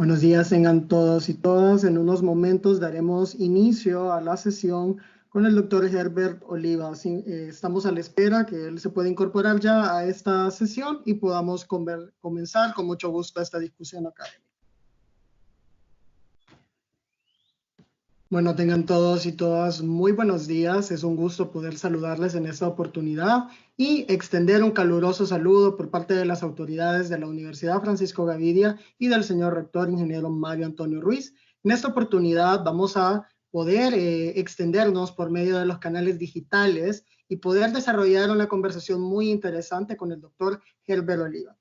Buenos días tengan todos y todas. En unos momentos daremos inicio a la sesión con el doctor Herbert Oliva. Estamos a la espera que él se pueda incorporar ya a esta sesión y podamos comenzar con mucho gusto esta discusión académica. Bueno, tengan todos y todas muy buenos días. Es un gusto poder saludarles en esta oportunidad y extender un caluroso saludo por parte de las autoridades de la Universidad Francisco Gavidia y del señor rector, ingeniero Mario Antonio Ruiz. En esta oportunidad vamos a poder extendernos por medio de los canales digitales y poder desarrollar una conversación muy interesante con el doctor Herbert Oliva.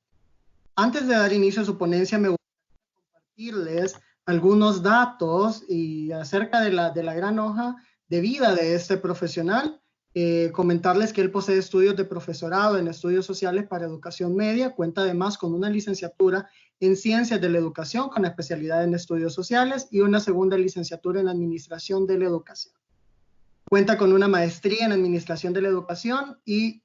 Antes de dar inicio a su ponencia, me gustaría compartirles algunos datos y acerca de la gran hoja de vida de este profesional. Comentarles que él posee estudios de profesorado en estudios sociales para educación media, cuenta además con una licenciatura en ciencias de la educación con especialidad en estudios sociales y una segunda licenciatura en administración de la educación. Cuenta con una maestría en administración de la educación y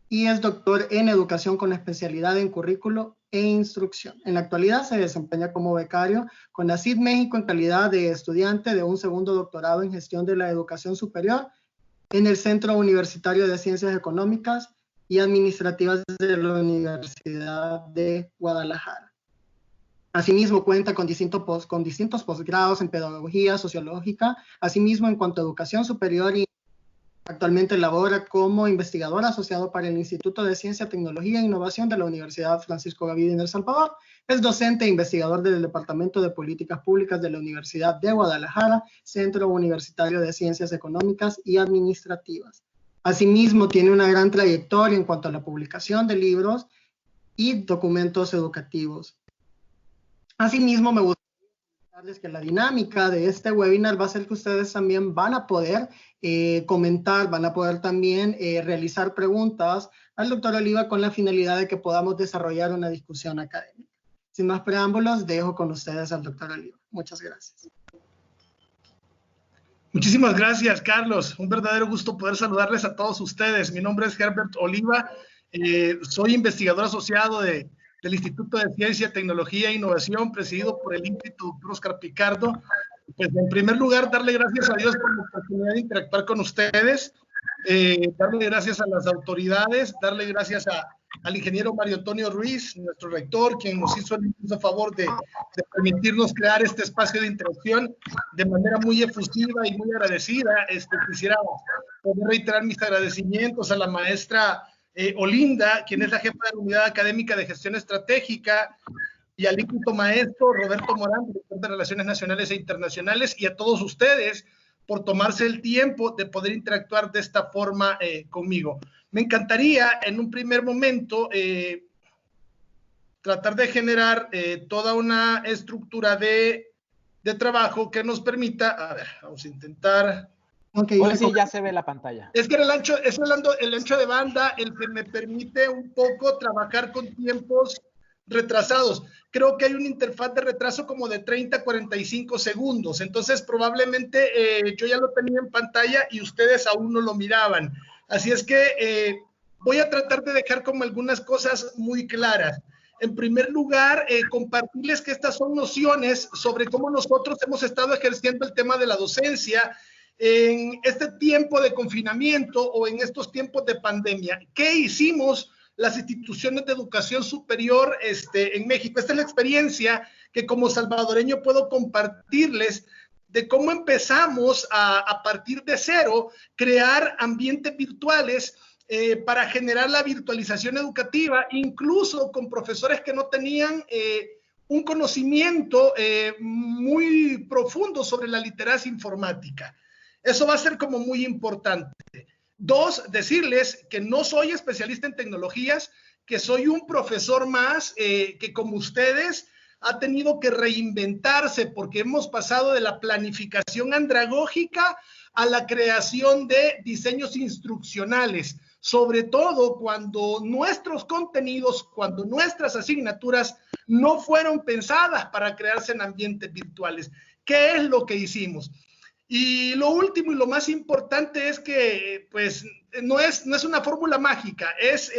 es doctor en educación con especialidad en currículo e instrucción. En la actualidad se desempeña como becario con ACID México en calidad de estudiante de un segundo doctorado en gestión de la educación superior en el Centro Universitario de Ciencias Económicas y Administrativas de la Universidad de Guadalajara. Asimismo, cuenta con distintos posgrados en pedagogía sociológica, asimismo en cuanto a educación superior, y actualmente labora como investigador asociado para el Instituto de Ciencia, Tecnología e Innovación de la Universidad Francisco Gavidia en El Salvador. Es docente e investigador del Departamento de Políticas Públicas de la Universidad de Guadalajara, Centro Universitario de Ciencias Económicas y Administrativas. Asimismo, tiene una gran trayectoria en cuanto a la publicación de libros y documentos educativos. Asimismo, me gustaría comentarles que la dinámica de este webinar va a ser que ustedes también van a poder comentar, van a poder también realizar preguntas al doctor Oliva con la finalidad de que podamos desarrollar una discusión académica. Sin más preámbulos, dejo con ustedes al doctor Oliva. Muchas gracias. Muchísimas gracias, Carlos. Un verdadero gusto poder saludarles a todos ustedes. Mi nombre es Herbert Oliva. Soy investigador asociado del Instituto de Ciencia, Tecnología e Innovación, presidido por el Instituto Oscar Picardo. Pues, en primer lugar, darle gracias a Dios por la oportunidad de interactuar con ustedes, darle gracias a las autoridades, darle gracias al ingeniero Mario Antonio Ruiz, nuestro rector, quien nos hizo el inmenso favor de permitirnos crear este espacio de interacción de manera muy efusiva y muy agradecida. Quisiera poder reiterar mis agradecimientos a la maestra Olinda, quien es la jefa de la Unidad Académica de Gestión Estratégica, y al ínclito maestro Roberto Morán, director de Relaciones Nacionales e Internacionales, y a todos ustedes por tomarse el tiempo de poder interactuar de esta forma conmigo. Me encantaría en un primer momento tratar de generar toda una estructura de trabajo que nos permita, a ver, vamos a intentar. Okay, ahora sí ya se ve la pantalla. Es que el ancho de banda el que me permite un poco trabajar con tiempos retrasados. Creo que hay una interfaz de retraso como de 30 a 45 segundos. Entonces, probablemente yo ya lo tenía en pantalla y ustedes aún no lo miraban. Así es que voy a tratar de dejar como algunas cosas muy claras. En primer lugar, compartirles que estas son nociones sobre cómo nosotros hemos estado ejerciendo el tema de la docencia en este tiempo de confinamiento o en estos tiempos de pandemia. ¿Qué hicimos las instituciones de educación superior en México? Esta es la experiencia que como salvadoreño puedo compartirles de cómo empezamos a partir de cero, crear ambientes virtuales para generar la virtualización educativa, incluso con profesores que no tenían un conocimiento muy profundo sobre la literacia informática. Eso va a ser como muy importante. Dos, decirles que no soy especialista en tecnologías, que soy un profesor más que como ustedes ha tenido que reinventarse porque hemos pasado de la planificación andragógica a la creación de diseños instruccionales, sobre todo cuando nuestros contenidos, cuando nuestras asignaturas no fueron pensadas para crearse en ambientes virtuales. ¿Qué es lo que hicimos? Y lo último y lo más importante es que pues no es una fórmula mágica, es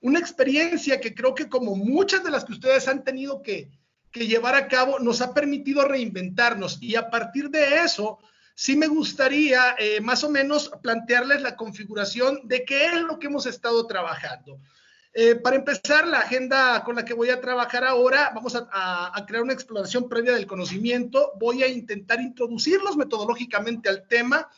una experiencia que creo que como muchas de las que ustedes han tenido que que llevar a cabo nos ha permitido reinventarnos, y a partir de eso sí me gustaría más o menos plantearles la configuración de qué es lo que hemos estado trabajando. Para empezar, la agenda con la que voy a trabajar ahora, vamos a crear una exploración previa del conocimiento. Voy a intentar introducirlos metodológicamente al tema.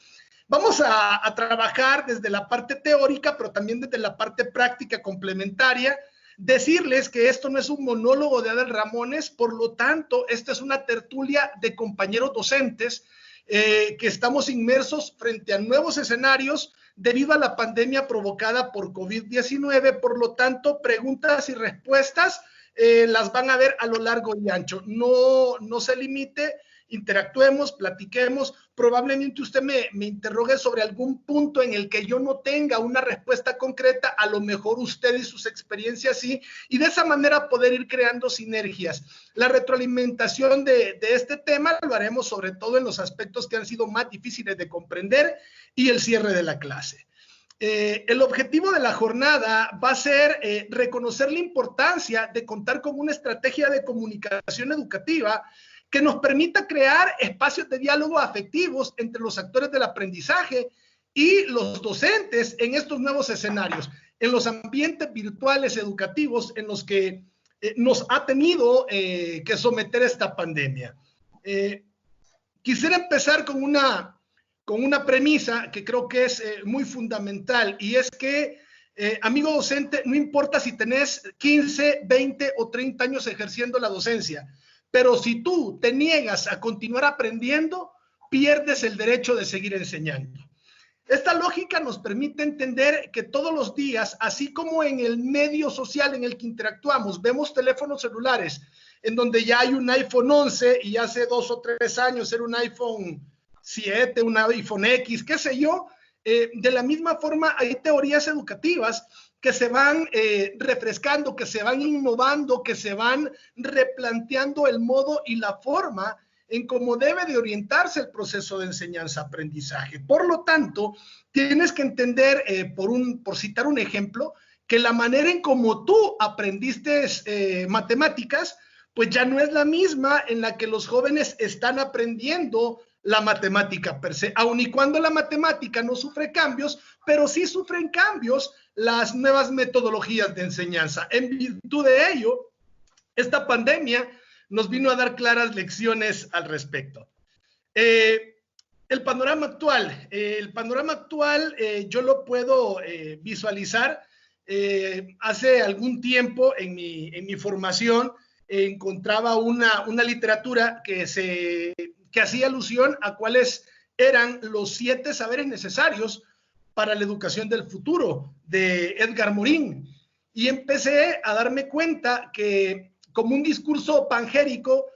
Vamos a trabajar desde la parte teórica, pero también desde la parte práctica complementaria. Decirles que esto no es un monólogo de Adel Ramones, por lo tanto, esta es una tertulia de compañeros docentes que estamos inmersos frente a nuevos escenarios debido a la pandemia provocada por COVID-19. Por lo tanto, preguntas y respuestas las van a ver a lo largo y ancho. No se limite, interactuemos, platiquemos. Probablemente usted me interrogue sobre algún punto en el que yo no tenga una respuesta concreta, a lo mejor usted y sus experiencias sí, y de esa manera poder ir creando sinergias. La retroalimentación de este tema lo haremos sobre todo en los aspectos que han sido más difíciles de comprender y el cierre de la clase. El objetivo de la jornada va a ser reconocer la importancia de contar con una estrategia de comunicación educativa que nos permita crear espacios de diálogo afectivos entre los actores del aprendizaje y los docentes en estos nuevos escenarios, en los ambientes virtuales educativos en los que nos ha tenido que someter esta pandemia. Quisiera empezar con una premisa que creo que es muy fundamental, y es que, amigo docente, no importa si tenés 15, 20 o 30 años ejerciendo la docencia, pero si tú te niegas a continuar aprendiendo, pierdes el derecho de seguir enseñando. Esta lógica nos permite entender que todos los días, así como en el medio social en el que interactuamos, vemos teléfonos celulares en donde ya hay un iPhone 11 y hace 2 o 3 años era un iPhone 7, un iPhone X, qué sé yo. De la misma forma, hay teorías educativas que se van refrescando, que se van innovando, que se van replanteando el modo y la forma en cómo debe de orientarse el proceso de enseñanza-aprendizaje. Por lo tanto, tienes que entender, por citar un ejemplo, que la manera en cómo tú aprendiste matemáticas, pues ya no es la misma en la que los jóvenes están aprendiendo la matemática per se, aun y cuando la matemática no sufre cambios, pero sí sufren cambios las nuevas metodologías de enseñanza. En virtud de ello, esta pandemia nos vino a dar claras lecciones al respecto. El panorama actual yo lo puedo visualizar. Hace algún tiempo en mi formación encontraba una literatura que hacía alusión a cuáles eran los 7 saberes necesarios para la educación del futuro, de Edgar Morin. Y empecé a darme cuenta que, como un discurso pangérico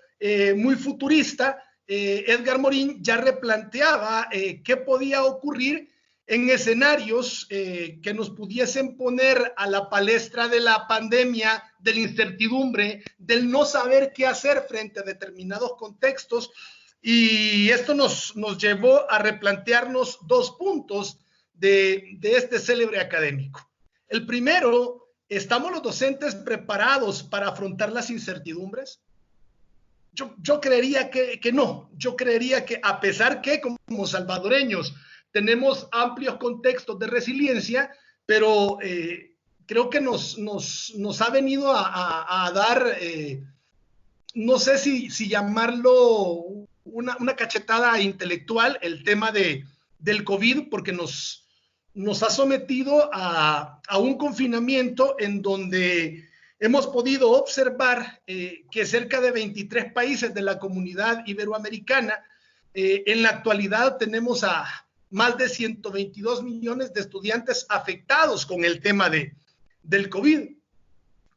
muy futurista, Edgar Morin ya replanteaba qué podía ocurrir en escenarios que nos pudiesen poner a la palestra de la pandemia, de la incertidumbre, del no saber qué hacer frente a determinados contextos. Y esto nos llevó a replantearnos 2 puntos de este célebre académico. El primero, ¿estamos los docentes preparados para afrontar las incertidumbres? Yo creería que no. Yo creería que, a pesar que como salvadoreños tenemos amplios contextos de resiliencia, pero creo que nos ha venido a dar, no sé si llamarlo una cachetada intelectual, el tema del COVID, porque nos ha sometido a un confinamiento en donde hemos podido observar que cerca de 23 países de la comunidad iberoamericana, en la actualidad tenemos a más de 122 millones de estudiantes afectados con el tema del COVID.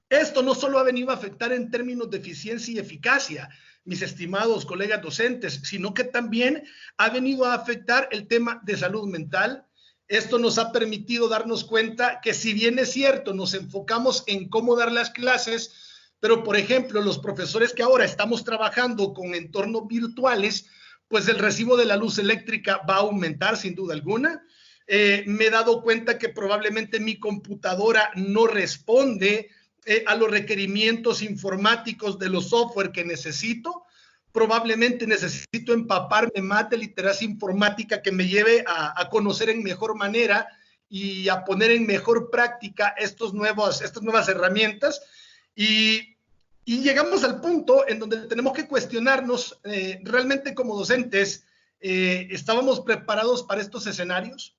Esto no solo ha venido a afectar en términos de eficiencia y eficacia, mis estimados colegas docentes, sino que también ha venido a afectar el tema de salud mental. Esto nos ha permitido darnos cuenta que, si bien es cierto, nos enfocamos en cómo dar las clases, pero, por ejemplo, los profesores que ahora estamos trabajando con entornos virtuales, pues el recibo de la luz eléctrica va a aumentar sin duda alguna. Me he dado cuenta que probablemente mi computadora no responde a los requerimientos informáticos de los software que necesito. Probablemente necesito empaparme más de literacia informática que me lleve a conocer en mejor manera y a poner en mejor práctica estas nuevas herramientas. Y llegamos al punto en donde tenemos que cuestionarnos realmente como docentes, ¿estábamos preparados para estos escenarios?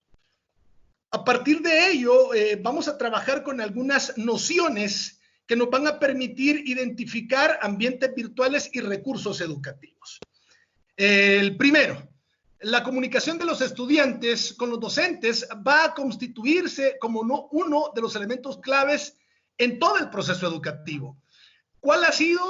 A partir de ello, vamos a trabajar con algunas nociones que nos van a permitir identificar ambientes virtuales y recursos educativos. El primero, la comunicación de los estudiantes con los docentes va a constituirse como uno de los elementos claves en todo el proceso educativo. ¿Cuál ha sido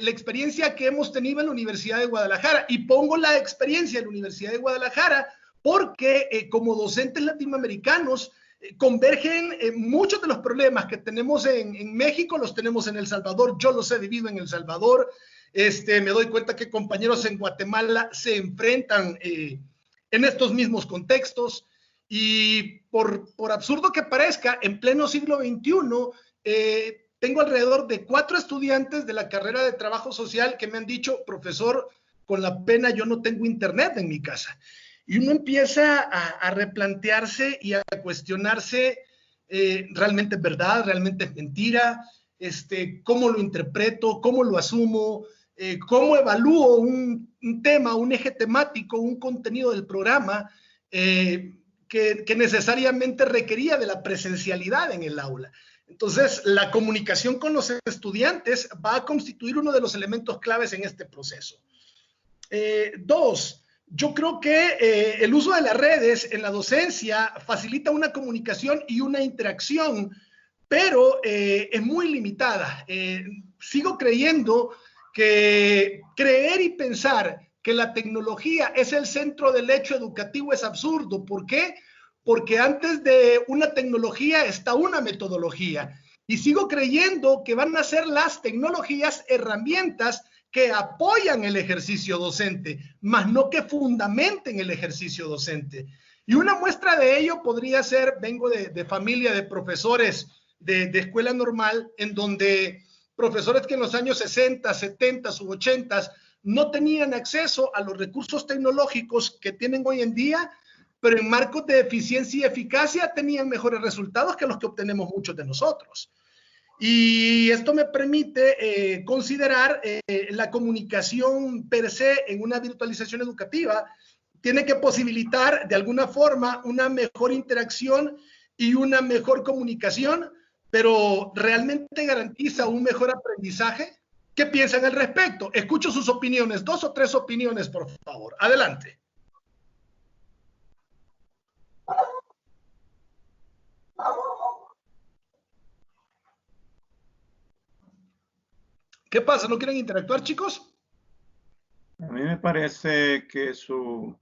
la experiencia que hemos tenido en la Universidad de Guadalajara? Y pongo la experiencia en la Universidad de Guadalajara porque como docentes latinoamericanos convergen muchos de los problemas que tenemos en México, los tenemos en El Salvador. Yo los he vivido en El Salvador. Me doy cuenta que compañeros en Guatemala se enfrentan en estos mismos contextos. Y por absurdo que parezca, en pleno siglo XXI, tengo alrededor de 4 estudiantes de la carrera de trabajo social que me han dicho, profesor, con la pena yo no tengo internet en mi casa. Y uno empieza a replantearse y a cuestionarse, ¿realmente es verdad? ¿Realmente es mentira? ¿Cómo lo interpreto? ¿Cómo lo asumo? ¿Cómo evalúo un tema, un eje temático, un contenido del programa que necesariamente requería de la presencialidad en el aula? Entonces, la comunicación con los estudiantes va a constituir uno de los elementos claves en este proceso. 2, yo creo que el uso de las redes en la docencia facilita una comunicación y una interacción, pero es muy limitada. Sigo creyendo que creer y pensar que la tecnología es el centro del hecho educativo es absurdo. ¿Por qué? Porque antes de una tecnología está una metodología. Y sigo creyendo que van a ser las tecnologías herramientas que apoyan el ejercicio docente, más no que fundamenten el ejercicio docente. Y una muestra de ello podría ser, vengo de familia de profesores de escuela normal, en donde profesores que en los años 60, 70 u 80 no tenían acceso a los recursos tecnológicos que tienen hoy en día, pero en marcos de eficiencia y eficacia tenían mejores resultados que los que obtenemos muchos de nosotros. Y esto me permite considerar la comunicación per se en una virtualización educativa. Tiene que posibilitar de alguna forma una mejor interacción y una mejor comunicación, pero ¿realmente garantiza un mejor aprendizaje? ¿Qué piensan al respecto? Escucho sus opiniones, 2 o 3 opiniones, por favor. Adelante. ¿Qué pasa? ¿No quieren interactuar, chicos? A mí me parece que su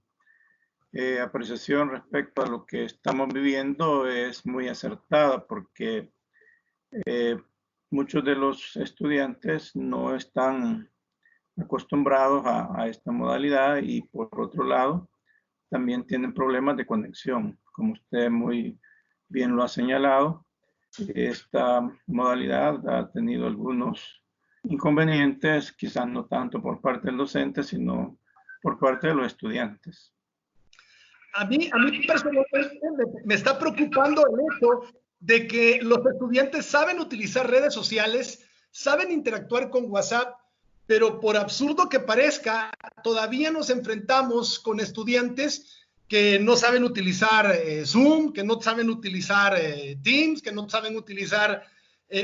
apreciación respecto a lo que estamos viviendo es muy acertada, porque muchos de los estudiantes no están acostumbrados a esta modalidad y por otro lado también tienen problemas de conexión. Como usted muy bien lo ha señalado, esta modalidad ha tenido algunos inconvenientes, quizás no tanto por parte del docente, sino por parte de los estudiantes. A mí personalmente me está preocupando el hecho de que los estudiantes saben utilizar redes sociales, saben interactuar con WhatsApp, pero por absurdo que parezca, todavía nos enfrentamos con estudiantes que no saben utilizar Zoom, que no saben utilizar Teams, que no saben utilizar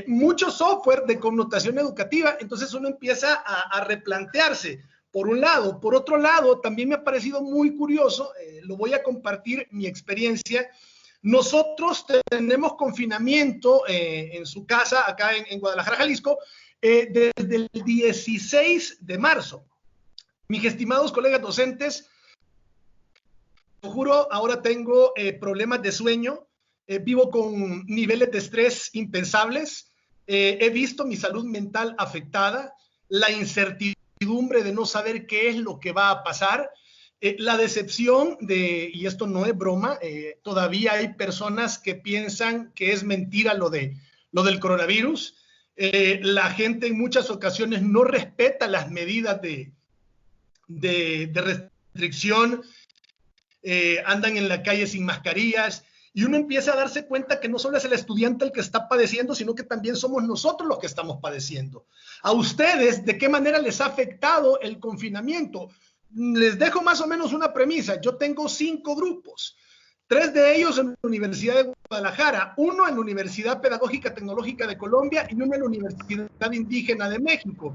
mucho software de connotación educativa. Entonces uno empieza a replantearse, por un lado. Por otro lado, también me ha parecido muy curioso, lo voy a compartir mi experiencia. Nosotros tenemos confinamiento en su casa, acá en Guadalajara, Jalisco, desde el 16 de marzo. Mis estimados colegas docentes, lo juro, ahora tengo problemas de sueño, vivo con niveles de estrés impensables, he visto mi salud mental afectada, la incertidumbre de no saber qué es lo que va a pasar, la decepción y esto no es broma, todavía hay personas que piensan que es mentira lo del coronavirus. La gente en muchas ocasiones no respeta las medidas de restricción, andan en la calle sin mascarillas, y uno empieza a darse cuenta que no solo es el estudiante el que está padeciendo, sino que también somos nosotros los que estamos padeciendo. A ustedes, ¿de qué manera les ha afectado el confinamiento? Les dejo más o menos una premisa. Yo tengo 5 grupos, 3 de ellos en la Universidad de Guadalajara, 1 en la Universidad Pedagógica Tecnológica de Colombia y 1 en la Universidad Indígena de México.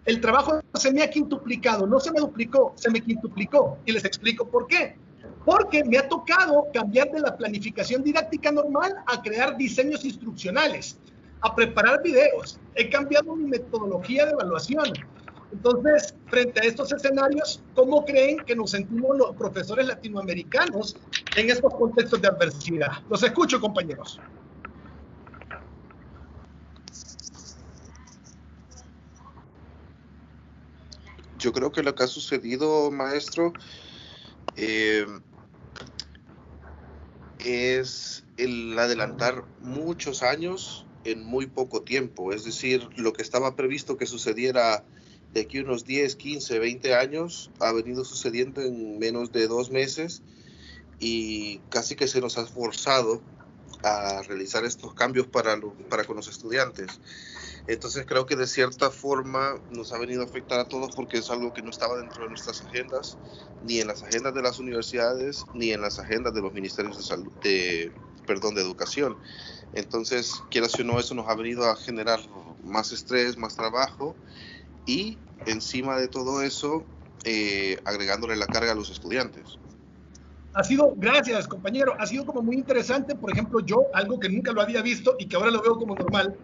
El trabajo se me ha quintuplicado, no se me duplicó, se me quintuplicó, y les explico por qué. Porque me ha tocado cambiar de la planificación didáctica normal a crear diseños instruccionales, a preparar videos. He cambiado mi metodología de evaluación. Entonces, frente a estos escenarios, ¿cómo creen que nos sentimos los profesores latinoamericanos en estos contextos de adversidad? Los escucho, compañeros. Yo creo que lo que ha sucedido, maestro, es el adelantar muchos años en muy poco tiempo. Es decir, lo que estaba previsto que sucediera de aquí unos 10, 15, 20 años ha venido sucediendo en menos de 2 meses, y casi que se nos ha forzado a realizar estos cambios para con los estudiantes. Entonces creo que de cierta forma nos ha venido a afectar a todos, porque es algo que no estaba dentro de nuestras agendas, ni en las agendas de las universidades, ni en las agendas de los ministerios de salud, de educación. Entonces, quieras o no, eso nos ha venido a generar más estrés, más trabajo, y encima de todo eso, agregándole la carga a los estudiantes. Gracias, compañero, ha sido como muy interesante. Por ejemplo, yo, algo que nunca lo había visto y que ahora lo veo como normal,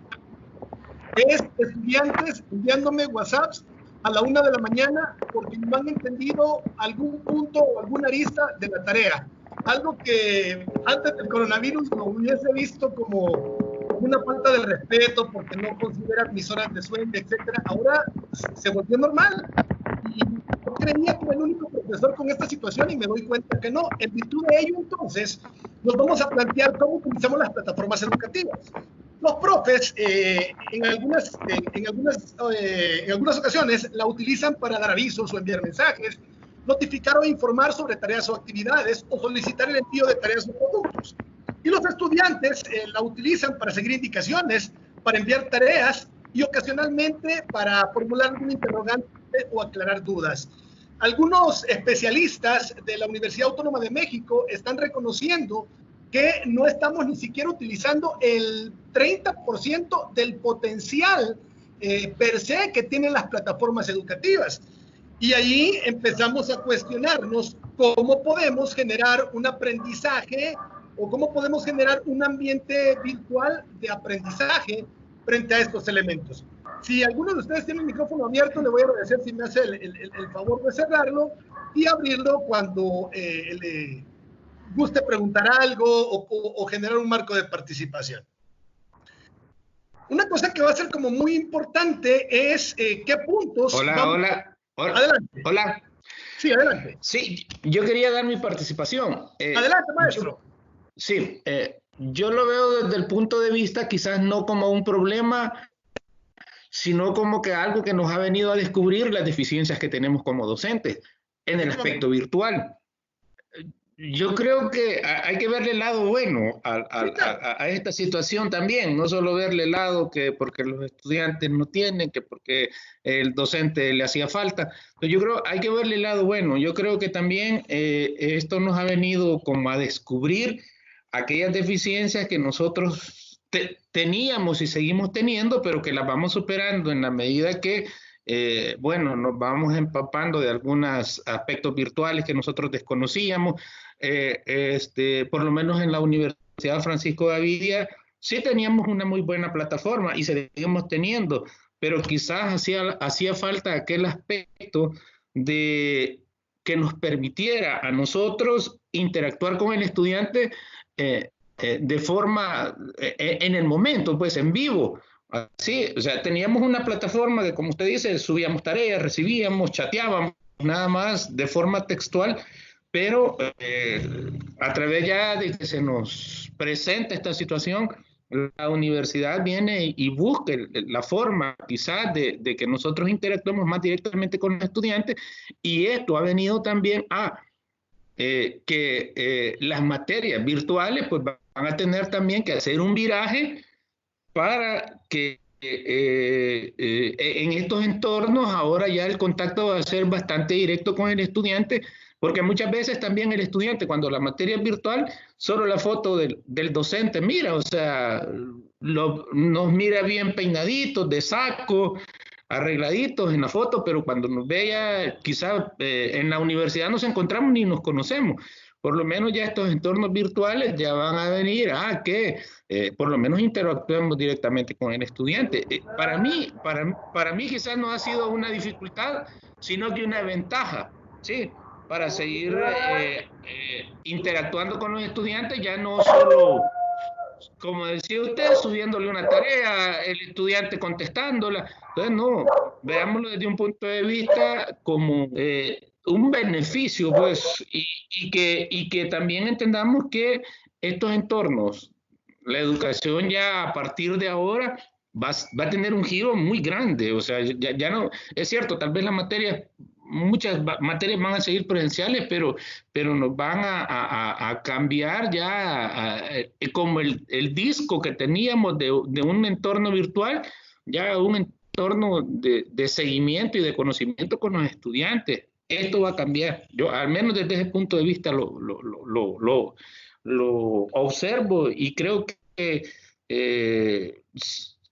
es estudiantes enviándome WhatsApps a la 1 de la mañana porque no han entendido algún punto o alguna arista de la tarea. Algo que antes del coronavirus lo hubiese visto como una falta de respeto porque no consideran mis horas de sueño, etcétera. Ahora se volvió normal. Y yo creía que era el único profesor con esta situación, y me doy cuenta que no. En virtud de ello, entonces, nos vamos a plantear cómo utilizamos las plataformas educativas. Los profes, en algunas ocasiones, la utilizan para dar avisos o enviar mensajes, notificar o informar sobre tareas o actividades, o solicitar el envío de tareas o productos. Y los estudiantes la utilizan para seguir indicaciones, para enviar tareas y ocasionalmente para formular un interrogante o aclarar dudas. Algunos especialistas de la Universidad Autónoma de México están reconociendo que no estamos ni siquiera utilizando el 30% del potencial per se que tienen las plataformas educativas. Y ahí empezamos a cuestionarnos cómo podemos generar un aprendizaje o cómo podemos generar un ambiente virtual de aprendizaje frente a estos elementos. Si alguno de ustedes tiene el micrófono abierto, le voy a agradecer si me hace el favor de cerrarlo y abrirlo cuando le guste preguntar algo o generar un marco de participación. Una cosa que va a ser como muy importante es qué puntos... Hola. Adelante. Hola. Sí, adelante. Sí, yo quería dar mi participación. Adelante, maestro. Yo lo veo desde el punto de vista quizás no como un problema, sino como que algo que nos ha venido a descubrir las deficiencias que tenemos como docentes en el aspecto virtual. Yo creo que hay que verle el lado bueno a esta situación también, no solo verle el lado que porque los estudiantes no tienen, que porque el docente le hacía falta. Pero yo creo que hay que verle el lado bueno. Yo creo que también esto nos ha venido como a descubrir aquellas deficiencias que nosotros teníamos y seguimos teniendo, pero que las vamos superando en la medida que nos vamos empapando de algunos aspectos virtuales que nosotros desconocíamos. Por lo menos en la Universidad Francisco Gavidia sí teníamos una muy buena plataforma y seguimos teniendo, pero quizás hacía falta aquel aspecto de que nos permitiera a nosotros interactuar con el estudiante de forma, en el momento, pues en vivo. Así, o sea, teníamos una plataforma de, como usted dice, subíamos tareas, recibíamos, chateábamos, nada más de forma textual, pero a través ya de que se nos presenta esta situación, la universidad viene y busque la forma quizás de que nosotros interactuemos más directamente con los estudiantes, y esto ha venido también a que las materias virtuales pues van a tener también que hacer un viraje para que en estos entornos ahora ya el contacto va a ser bastante directo con el estudiante, porque muchas veces también el estudiante, cuando la materia es virtual, solo la foto del docente mira, o sea, nos mira bien peinaditos, de saco, arregladitos en la foto, pero cuando nos vea, quizás en la universidad nos encontramos ni nos conocemos. Por lo menos ya estos entornos virtuales ya van a venir a que por lo menos interactuemos directamente con el estudiante. Para mí quizás no ha sido una dificultad, sino que una ventaja, ¿sí? Para seguir interactuando con los estudiantes, ya no solo, como decía usted, subiéndole una tarea, el estudiante contestándola. Entonces, no, veámoslo desde un punto de vista como un beneficio, pues, y que también entendamos que estos entornos, la educación ya a partir de ahora va a tener un giro muy grande. O sea, ya no, es cierto, tal vez muchas materias van a seguir presenciales, pero nos van a cambiar ya como el disco que teníamos de un entorno virtual, ya un entorno de seguimiento y de conocimiento con los estudiantes. Esto va a cambiar. Yo, al menos desde ese punto de vista, lo observo, y creo que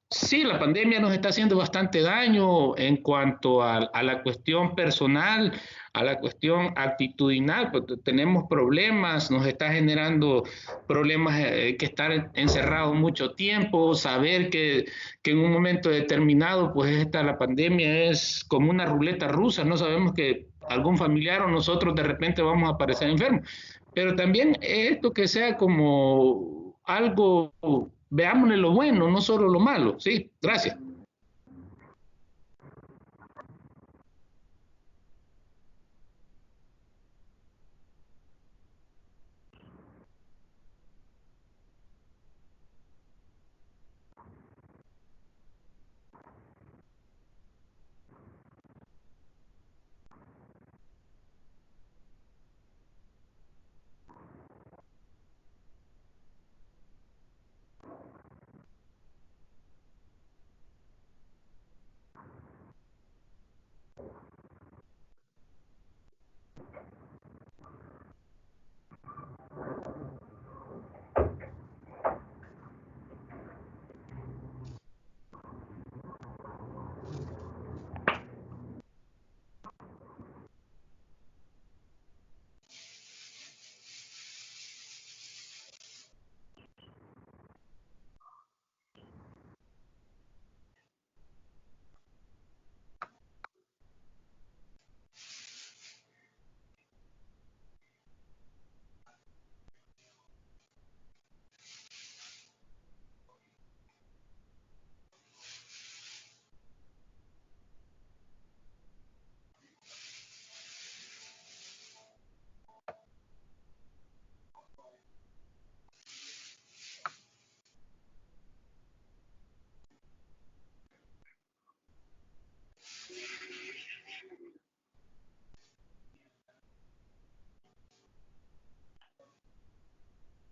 sí, la pandemia nos está haciendo bastante daño en cuanto a la cuestión personal, a la cuestión actitudinal, porque tenemos problemas, nos está generando problemas que estar encerrados mucho tiempo, saber que en un momento determinado, pues la pandemia es como una ruleta rusa, no sabemos que algún familiar o nosotros de repente vamos a aparecer enfermos, pero también esto que sea como algo, veámosle lo bueno, no solo lo malo. Sí, gracias.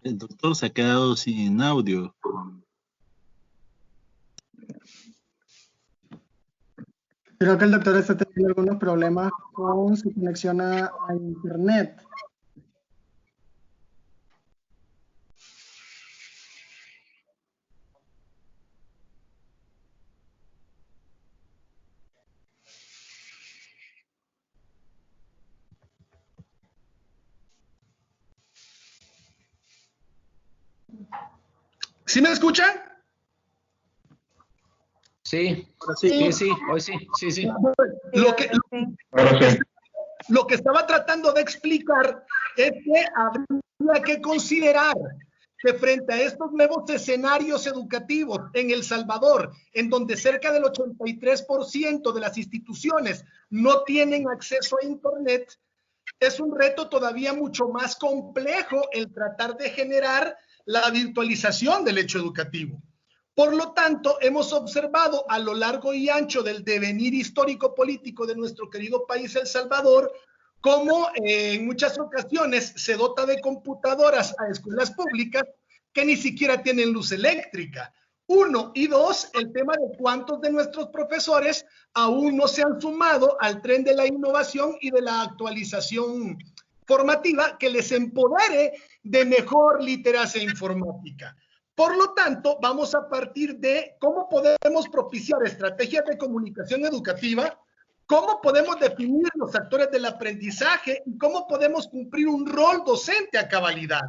El doctor se ha quedado sin audio. Creo que el doctor está teniendo algunos problemas con su conexión a internet. ¿Sí me escuchan? Sí, sí, hoy sí. Lo que estaba tratando de explicar es que habría que considerar que frente a estos nuevos escenarios educativos en El Salvador, en donde cerca del 83% de las instituciones no tienen acceso a Internet, es un reto todavía mucho más complejo el tratar de generar la virtualización del hecho educativo. Por lo tanto, hemos observado a lo largo y ancho del devenir histórico-político de nuestro querido país, El Salvador, cómo en muchas ocasiones se dota de computadoras a escuelas públicas que ni siquiera tienen luz eléctrica. 1, y 2, el tema de cuántos de nuestros profesores aún no se han sumado al tren de la innovación y de la actualización formativa que les empodere de mejor literacia informática. Por lo tanto, vamos a partir de cómo podemos propiciar estrategias de comunicación educativa, cómo podemos definir los actores del aprendizaje y cómo podemos cumplir un rol docente a cabalidad.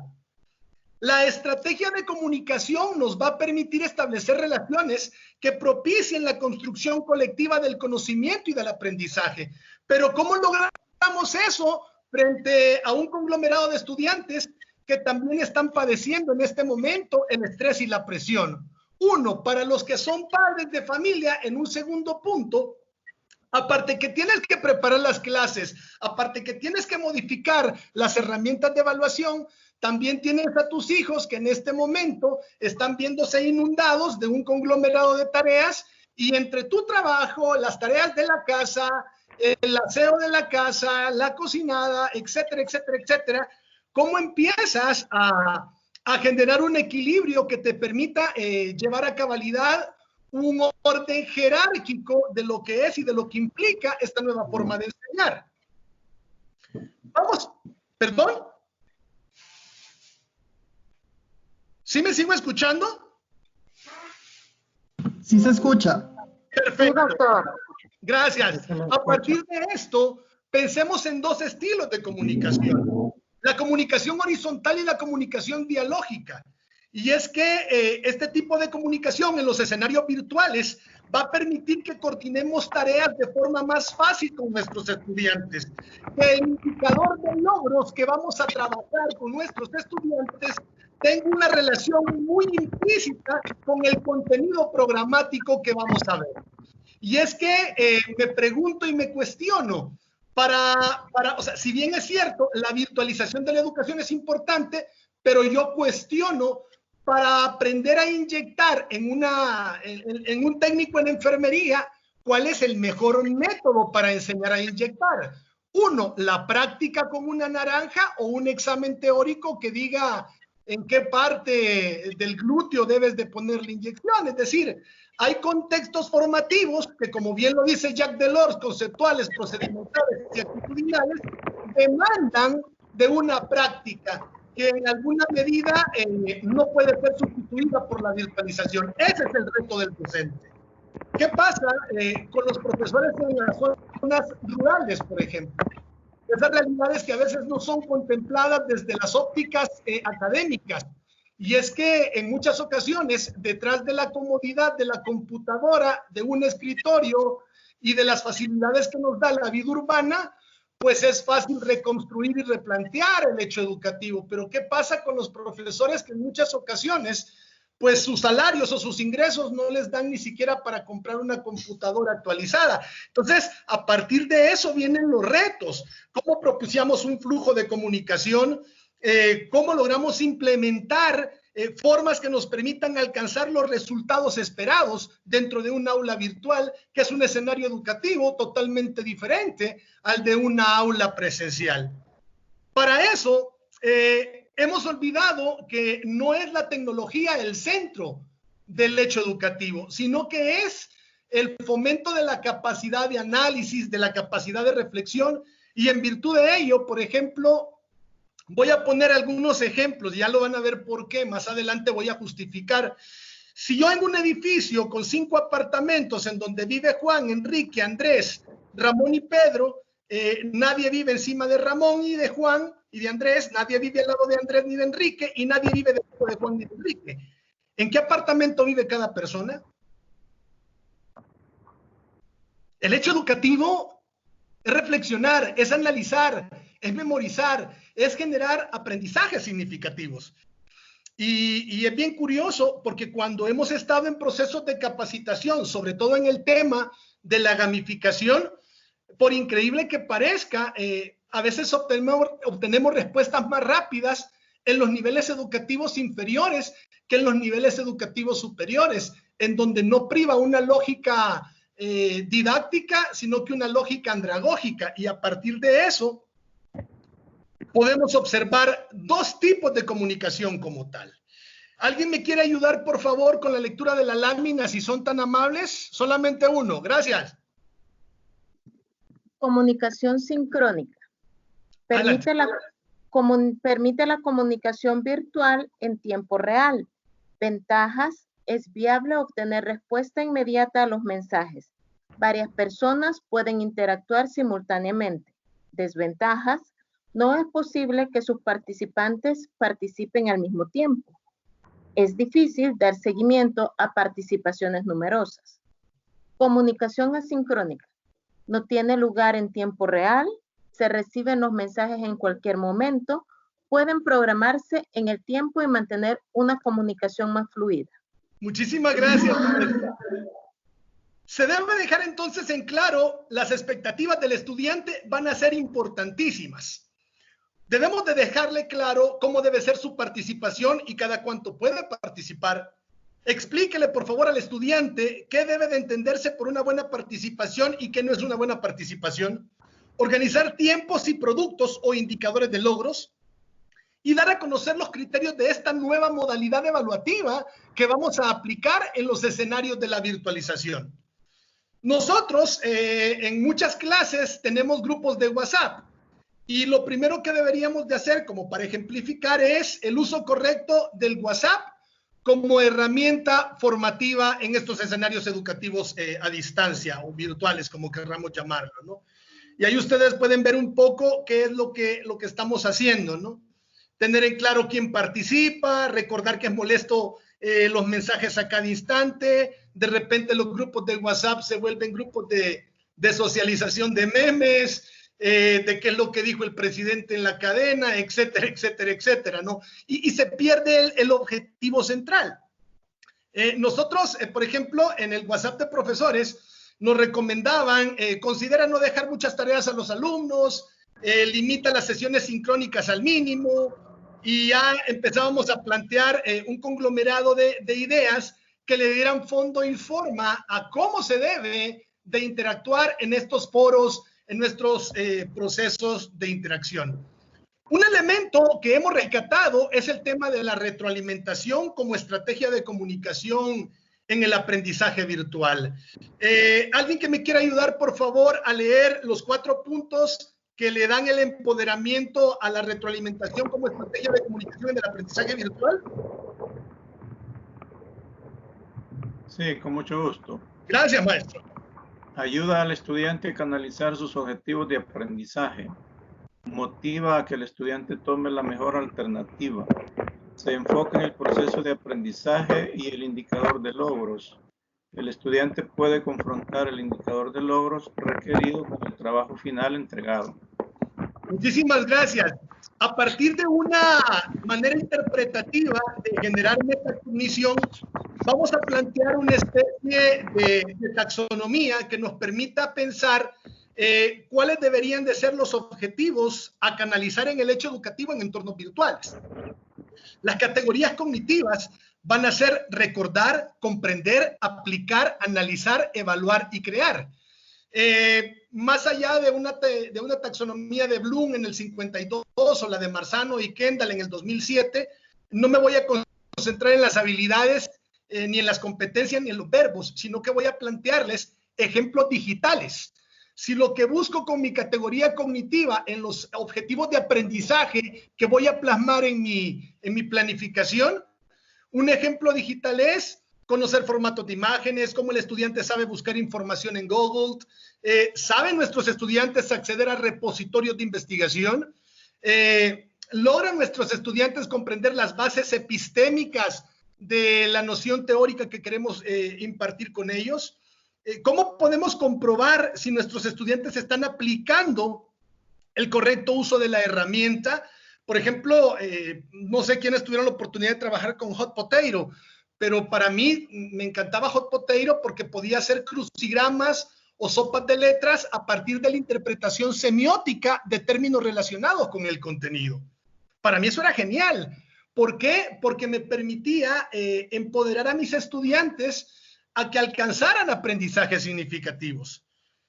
La estrategia de comunicación nos va a permitir establecer relaciones que propicien la construcción colectiva del conocimiento y del aprendizaje. Pero ¿cómo logramos eso frente a un conglomerado de estudiantes que también están padeciendo en este momento el estrés y la presión? 1, para los que son padres de familia, en un segundo punto, aparte que tienes que preparar las clases, aparte que tienes que modificar las herramientas de evaluación, también tienes a tus hijos que en este momento están viéndose inundados de un conglomerado de tareas, y entre tu trabajo, las tareas de la casa, el aseo de la casa, la cocinada, etcétera, etcétera, etcétera, ¿cómo empiezas a generar un equilibrio que te permita llevar a cabalidad un orden jerárquico de lo que es y de lo que implica esta nueva forma de enseñar? Vamos, perdón. ¿Sí me sigo escuchando? Sí se escucha. Perfecto. Gracias. A partir de esto, pensemos en 2 estilos de comunicación. La comunicación horizontal y la comunicación dialógica. Y es que este tipo de comunicación en los escenarios virtuales va a permitir que coordinemos tareas de forma más fácil con nuestros estudiantes. Que el indicador de logros que vamos a trabajar con nuestros estudiantes tenga una relación muy implícita con el contenido programático que vamos a ver. Y es que me pregunto y me cuestiono, o sea, si bien es cierto, la virtualización de la educación es importante, pero yo cuestiono para aprender a inyectar en un técnico en enfermería, ¿cuál es el mejor método para enseñar a inyectar? 1, la práctica con una naranja, o un examen teórico que diga en qué parte del glúteo debes de poner la inyección. Es decir, hay contextos formativos que, como bien lo dice Jacques Delors, conceptuales, procedimentales y actitudinales, demandan de una práctica que en alguna medida no puede ser sustituida por la virtualización. Ese es el reto del docente. ¿Qué pasa con los profesores en las zonas rurales, por ejemplo? Esas realidades que a veces no son contempladas desde las ópticas académicas. Y es que en muchas ocasiones, detrás de la comodidad de la computadora, de un escritorio y de las facilidades que nos da la vida urbana, pues es fácil reconstruir y replantear el hecho educativo. Pero ¿qué pasa con los profesores que en muchas ocasiones, pues sus salarios o sus ingresos no les dan ni siquiera para comprar una computadora actualizada? Entonces, a partir de eso vienen los retos. ¿Cómo propiciamos un flujo de comunicación? ¿Cómo logramos implementar formas que nos permitan alcanzar los resultados esperados dentro de un aula virtual, que es un escenario educativo totalmente diferente al de una aula presencial? Para eso, hemos olvidado que no es la tecnología el centro del hecho educativo, sino que es el fomento de la capacidad de análisis, de la capacidad de reflexión, y en virtud de ello, por ejemplo, voy a poner algunos ejemplos, ya lo van a ver por qué, más adelante voy a justificar. Si yo en un edificio con 5 apartamentos en donde vive Juan, Enrique, Andrés, Ramón y Pedro, nadie vive encima de Ramón y de Juan y de Andrés, nadie vive al lado de Andrés ni de Enrique, y nadie vive debajo de Juan ni de Enrique. ¿En qué apartamento vive cada persona? El hecho educativo es reflexionar, es analizar, es memorizar, es generar aprendizajes significativos. Y es bien curioso porque cuando hemos estado en procesos de capacitación, sobre todo en el tema de la gamificación, por increíble que parezca, a veces obtenemos respuestas más rápidas en los niveles educativos inferiores que en los niveles educativos superiores, en donde no priva una lógica didáctica, sino que una lógica andragógica. Y a partir de eso, podemos observar dos tipos de comunicación como tal. ¿Alguien me quiere ayudar, por favor, con la lectura de la lámina, si son tan amables? Solamente uno. Gracias. Comunicación sincrónica. Permite la comunicación virtual en tiempo real. Ventajas: es viable obtener respuesta inmediata a los mensajes. Varias personas pueden interactuar simultáneamente. Desventajas: no es posible que sus participantes participen al mismo tiempo. Es difícil dar seguimiento a participaciones numerosas. Comunicación asincrónica. No tiene lugar en tiempo real, se reciben los mensajes en cualquier momento, pueden programarse en el tiempo y mantener una comunicación más fluida. Muchísimas gracias. Se debe dejar entonces en claro, las expectativas del estudiante van a ser importantísimas. Debemos de dejarle claro cómo debe ser su participación y cada cuánto puede participar. Explíquele, por favor, al estudiante qué debe de entenderse por una buena participación y qué no es una buena participación. Organizar tiempos y productos o indicadores de logros y dar a conocer los criterios de esta nueva modalidad evaluativa que vamos a aplicar en los escenarios de la virtualización. Nosotros en muchas clases tenemos grupos de WhatsApp. Y lo primero que deberíamos de hacer, como para ejemplificar, es el uso correcto del WhatsApp como herramienta formativa en estos escenarios educativos a distancia o virtuales, como querramos llamarlo, ¿no? Y ahí ustedes pueden ver un poco qué es lo que estamos haciendo, ¿no? Tener en claro quién participa, recordar que es molesto los mensajes a cada instante. De repente los grupos de WhatsApp se vuelven grupos de socialización de memes, de qué es lo que dijo el presidente en la cadena, etcétera, etcétera, etcétera, ¿no? Y se pierde el objetivo central. Nosotros, por ejemplo, en el WhatsApp de profesores, nos recomendaban, considera no dejar muchas tareas a los alumnos, limita las sesiones sincrónicas al mínimo, y ya empezábamos a plantear un conglomerado de ideas que le dieran fondo y forma a cómo se debe de interactuar en estos foros, en nuestros procesos de interacción. Un elemento que hemos rescatado es el tema de la retroalimentación como estrategia de comunicación en el aprendizaje virtual. ¿Alguien que me quiera ayudar, por favor, a leer los 4 puntos que le dan el empoderamiento a la retroalimentación como estrategia de comunicación en el aprendizaje virtual? Sí, con mucho gusto. Gracias, maestro. Ayuda al estudiante a canalizar sus objetivos de aprendizaje. Motiva a que el estudiante tome la mejor alternativa. Se enfoca en el proceso de aprendizaje y el indicador de logros. El estudiante puede confrontar el indicador de logros requerido con el trabajo final entregado. Muchísimas gracias. A partir de una manera interpretativa de generar metacognición, vamos a plantear una especie de taxonomía que nos permita pensar cuáles deberían de ser los objetivos a canalizar en el hecho educativo en entornos virtuales. Las categorías cognitivas van a ser recordar, comprender, aplicar, analizar, evaluar y crear. Más allá de una taxonomía de Bloom en el 52 o la de Marzano y Kendall en el 2007, no me voy a concentrar en las habilidades ni en las competencias ni en los verbos, sino que voy a plantearles ejemplos digitales. Si lo que busco con mi categoría cognitiva en los objetivos de aprendizaje que voy a plasmar en mi planificación, un ejemplo digital es conocer formatos de imágenes, cómo el estudiante sabe buscar información en Google, ¿saben nuestros estudiantes acceder a repositorios de investigación? ¿Logran nuestros estudiantes comprender las bases epistémicas de la noción teórica que queremos impartir con ellos? ¿Cómo podemos comprobar si nuestros estudiantes están aplicando el correcto uso de la herramienta? Por ejemplo, no sé quiénes tuvieron la oportunidad de trabajar con Hot Potato, pero para mí me encantaba Hot Potato porque podía hacer crucigramas o sopas de letras a partir de la interpretación semiótica de términos relacionados con el contenido. Para mí eso era genial. ¿Por qué? Porque me permitía empoderar a mis estudiantes a que alcanzaran aprendizajes significativos.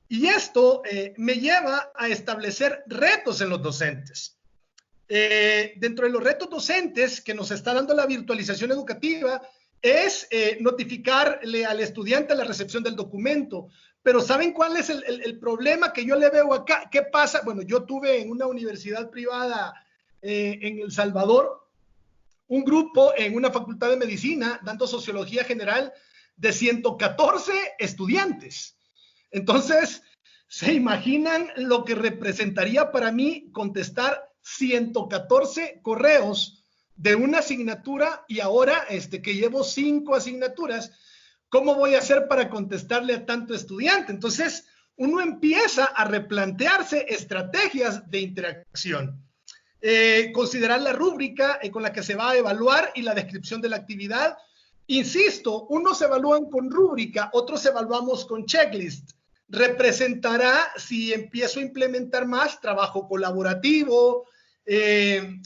Y esto me lleva a establecer retos en los docentes. Dentro de los retos docentes que nos está dando la virtualización educativa es notificarle al estudiante la recepción del documento. Pero ¿saben cuál es el problema que yo le veo acá? ¿Qué pasa? Bueno, yo tuve en una universidad privada en El Salvador un grupo en una facultad de medicina dando sociología general de 114 estudiantes. Entonces, ¿se imaginan lo que representaría para mí contestar 114 correos de una asignatura y ahora que llevo 5 asignaturas? ¿Cómo voy a hacer para contestarle a tanto estudiante? Entonces, uno empieza a replantearse estrategias de interacción. Considerar la rúbrica con la que se va a evaluar y la descripción de la actividad. Insisto, unos evalúan con rúbrica, otros evaluamos con checklist. Representará, si empiezo a implementar más, trabajo colaborativo,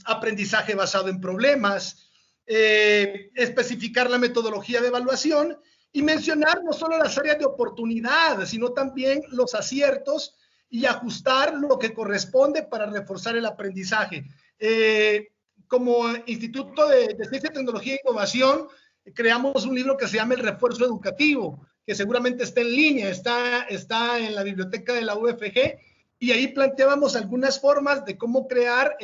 aprendizaje basado en problemas, especificar la metodología de evaluación y mencionar no solo las áreas de oportunidad, sino también los aciertos y ajustar lo que corresponde para reforzar el aprendizaje. Como Instituto de Ciencia, Tecnología e Innovación, creamos un libro que se llama El Refuerzo Educativo, que seguramente está en línea, está en la biblioteca de la UFG, y ahí planteábamos algunas formas de cómo crear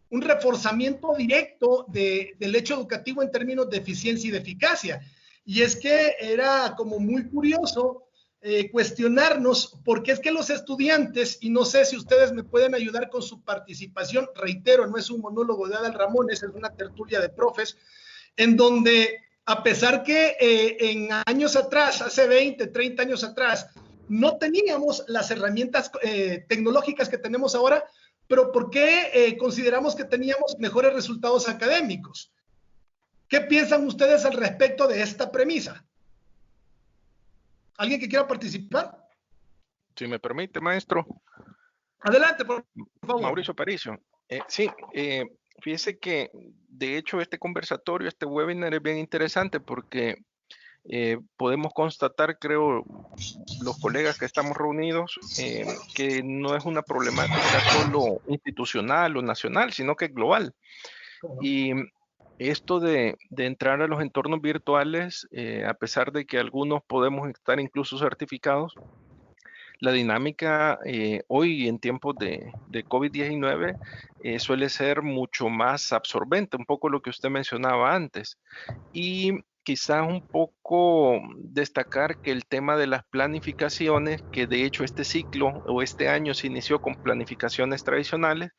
un reforzamiento directo del hecho educativo en términos de eficiencia y de eficacia. Y es que era como muy curioso cuestionarnos por qué es que los estudiantes, y no sé si ustedes me pueden ayudar con su participación, reitero, no es un monólogo de Adal Ramones, es una tertulia de profes, en donde a pesar que en años atrás, hace 20, 30 años atrás, no teníamos las herramientas tecnológicas que tenemos ahora, pero ¿por qué consideramos que teníamos mejores resultados académicos? ¿Qué piensan ustedes al respecto de esta premisa? ¿Alguien que quiera participar? Si me permite, maestro. Adelante, por favor. Mauricio Aparicio. Sí, fíjese que de hecho este conversatorio, este webinar es bien interesante porque podemos constatar, creo, los colegas que estamos reunidos, que no es una problemática solo institucional o nacional, sino que es global. Y esto de entrar a los entornos virtuales, a pesar de que algunos podemos estar incluso certificados, la dinámica hoy en tiempos de COVID-19 suele ser mucho más absorbente, un poco lo que usted mencionaba antes. Y quizás un poco destacar que el tema de las planificaciones, que de hecho este ciclo o este año se inició con planificaciones tradicionales,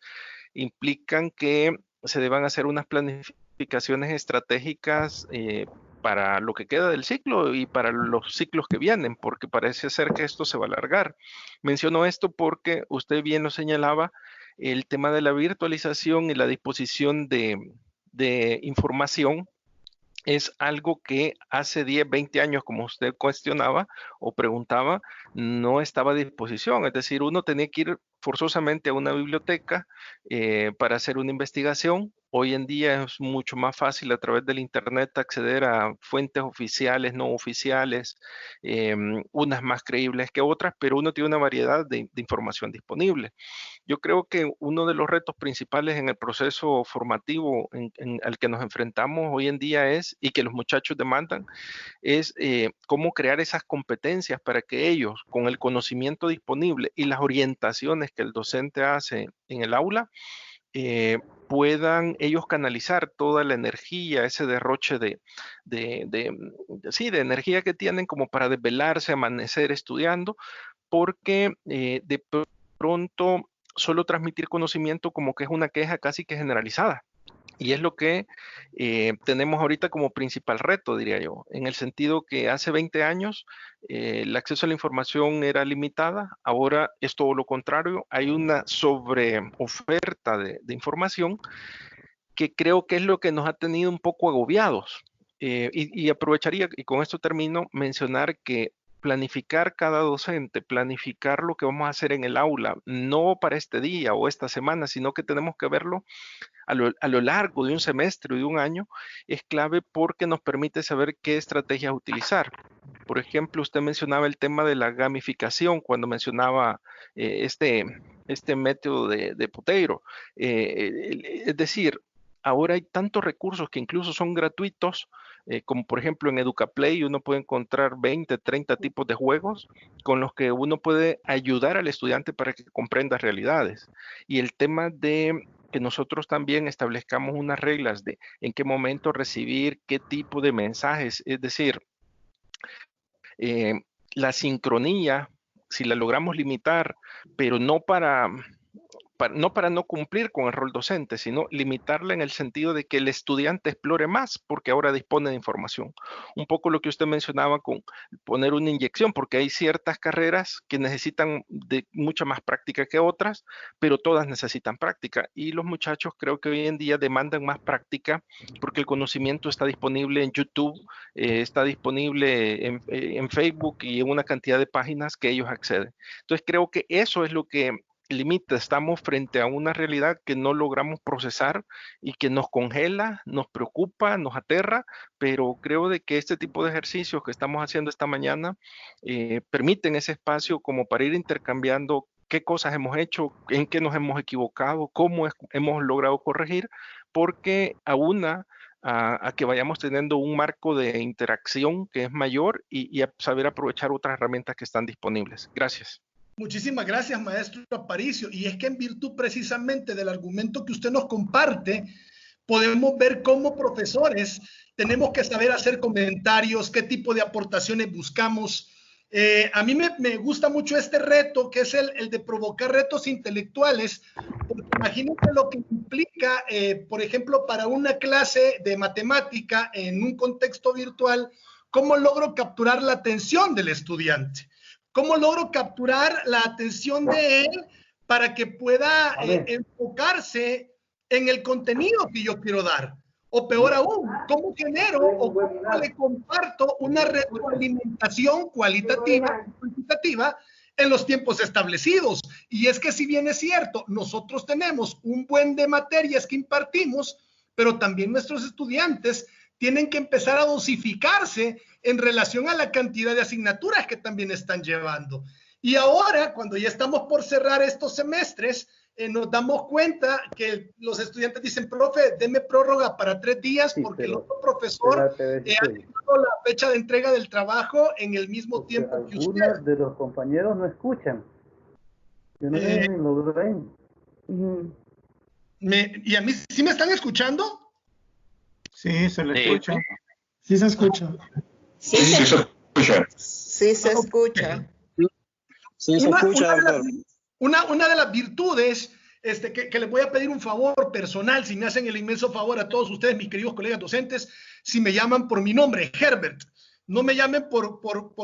implican que se deban hacer unas planificaciones estratégicas para lo que queda del ciclo y para los ciclos que vienen, porque parece ser que esto se va a alargar. Menciono esto porque usted bien lo señalaba, el tema de la virtualización y la disposición de información es algo que hace 10, 20 años, como usted cuestionaba o preguntaba, no estaba a disposición. Es decir, uno tenía que ir forzosamente a una biblioteca para hacer una investigación. Hoy en día es mucho más fácil a través del Internet acceder a fuentes oficiales, no oficiales, unas más creíbles que otras, pero uno tiene una variedad de información disponible. Yo creo que uno de los retos principales en el proceso formativo al que nos enfrentamos hoy en día es, y que los muchachos demandan, es cómo crear esas competencias para que ellos, con el conocimiento disponible y las orientaciones que el docente hace en el aula, puedan ellos canalizar toda la energía, ese derroche de energía que tienen como para desvelarse, amanecer estudiando, porque de pronto solo transmitir conocimiento como que es una queja casi que generalizada. Y es lo que tenemos ahorita como principal reto, diría yo, en el sentido que hace 20 años el acceso a la información era limitada, ahora es todo lo contrario, hay una sobreoferta de información que creo que es lo que nos ha tenido un poco agobiados. Y aprovecharía, y con esto termino, mencionar que planificar cada docente, planificar lo que vamos a hacer en el aula, no para este día o esta semana, sino que tenemos que verlo a lo largo de un semestre o de un año, es clave porque nos permite saber qué estrategias utilizar. Por ejemplo, usted mencionaba el tema de la gamificación cuando mencionaba este método de Poteiro. Es decir, ahora hay tantos recursos que incluso son gratuitos, como por ejemplo en EducaPlay uno puede encontrar 20, 30 tipos de juegos con los que uno puede ayudar al estudiante para que comprenda realidades. Y el tema de que nosotros también establezcamos unas reglas de en qué momento recibir qué tipo de mensajes, es decir, la sincronía, si la logramos limitar, pero no para no cumplir con el rol docente, sino limitarla en el sentido de que el estudiante explore más, porque ahora dispone de información. Un poco lo que usted mencionaba con poner una inyección, porque hay ciertas carreras que necesitan de mucha más práctica que otras, pero todas necesitan práctica. Y los muchachos creo que hoy en día demandan más práctica, porque el conocimiento está disponible en YouTube, está disponible en Facebook y en una cantidad de páginas que ellos acceden. Entonces creo que eso es lo que limita, estamos frente a una realidad que no logramos procesar y que nos congela, nos preocupa, nos aterra, pero creo de que este tipo de ejercicios que estamos haciendo esta mañana permiten ese espacio como para ir intercambiando qué cosas hemos hecho, en qué nos hemos equivocado, cómo hemos logrado corregir, porque aúna a que vayamos teniendo un marco de interacción que es mayor y a saber aprovechar otras herramientas que están disponibles. Gracias. Muchísimas gracias, maestro Aparicio. Y es que en virtud precisamente del argumento que usted nos comparte, podemos ver cómo profesores tenemos que saber hacer comentarios, qué tipo de aportaciones buscamos. A mí me gusta mucho este reto, que es el de provocar retos intelectuales, porque imagínense lo que implica, por ejemplo, para una clase de matemática en un contexto virtual, cómo logro capturar la atención del estudiante. ¿Cómo logro capturar la atención de él para que pueda enfocarse en el contenido que yo quiero dar? O peor aún, ¿cómo genero o cómo le comparto una retroalimentación cualitativa y cuantitativa en los tiempos establecidos? Y es que si bien es cierto, nosotros tenemos un buen de materias que impartimos, pero también nuestros estudiantes tienen que empezar a dosificarse en relación a la cantidad de asignaturas que también están llevando. Y ahora, cuando ya estamos por cerrar estos semestres, nos damos cuenta que los estudiantes dicen, profe, deme prórroga para 3 días porque el otro profesor ha tenido la fecha de entrega del trabajo en el mismo tiempo que usted. Algunos de los compañeros no escuchan. Yo no sé ni lo ven. ¿Y a mí sí me están escuchando? Sí, se le escucha. Sí se escucha. Sí se escucha. Sí se escucha. Sí se escucha, doctor. Una de las virtudes que les voy a pedir un favor personal, si me hacen el inmenso favor a todos ustedes, mis queridos colegas docentes, si me llaman por mi nombre, Herbert. No me llamen por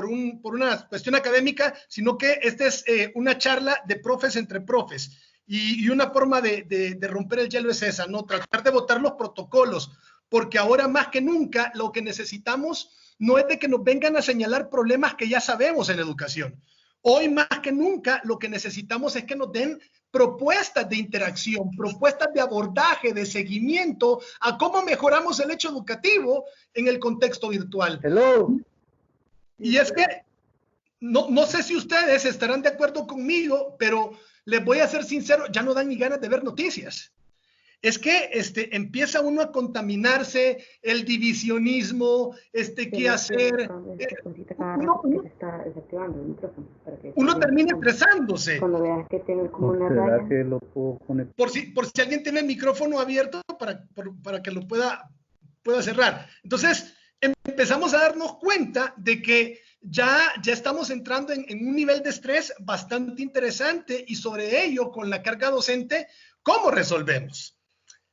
una cuestión académica, sino que esta es una charla de profes entre profes. Y una forma de romper el hielo es esa, ¿no? Tratar de botar los protocolos, porque ahora más que nunca lo que necesitamos no es de que nos vengan a señalar problemas que ya sabemos en educación. Hoy más que nunca lo que necesitamos es que nos den propuestas de interacción, propuestas de abordaje, de seguimiento a cómo mejoramos el hecho educativo en el contexto virtual. Hello. Y es que no sé si ustedes estarán de acuerdo conmigo, pero les voy a ser sincero, ya no dan ni ganas de ver noticias. Es que empieza uno a contaminarse, el divisionismo, qué hacer. Uno termina estresándose. Cuando veas que tiene como una raya. Por si alguien tiene el micrófono abierto para que lo pueda cerrar. Entonces, empezamos a darnos cuenta de que ya estamos entrando en un nivel de estrés bastante interesante y sobre ello, con la carga docente, ¿cómo resolvemos?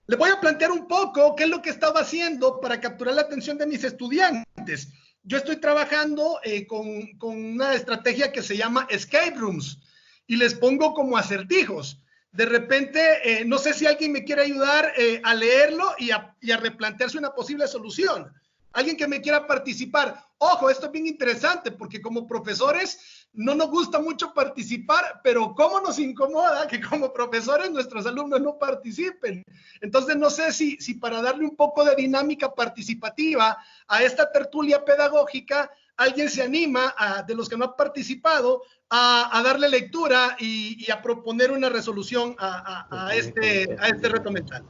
Les voy a plantear un poco qué es lo que estaba haciendo para capturar la atención de mis estudiantes. Yo estoy trabajando con una estrategia que se llama escape rooms y les pongo como acertijos. De repente, no sé si alguien me quiere ayudar a leerlo y a replantearse una posible solución. Alguien que me quiera participar. Ojo, esto es bien interesante porque como profesores no nos gusta mucho participar, pero cómo nos incomoda que como profesores nuestros alumnos no participen. Entonces no sé si para darle un poco de dinámica participativa a esta tertulia pedagógica, alguien se anima, de los que no han participado, a darle lectura y a proponer una resolución a este reto mental.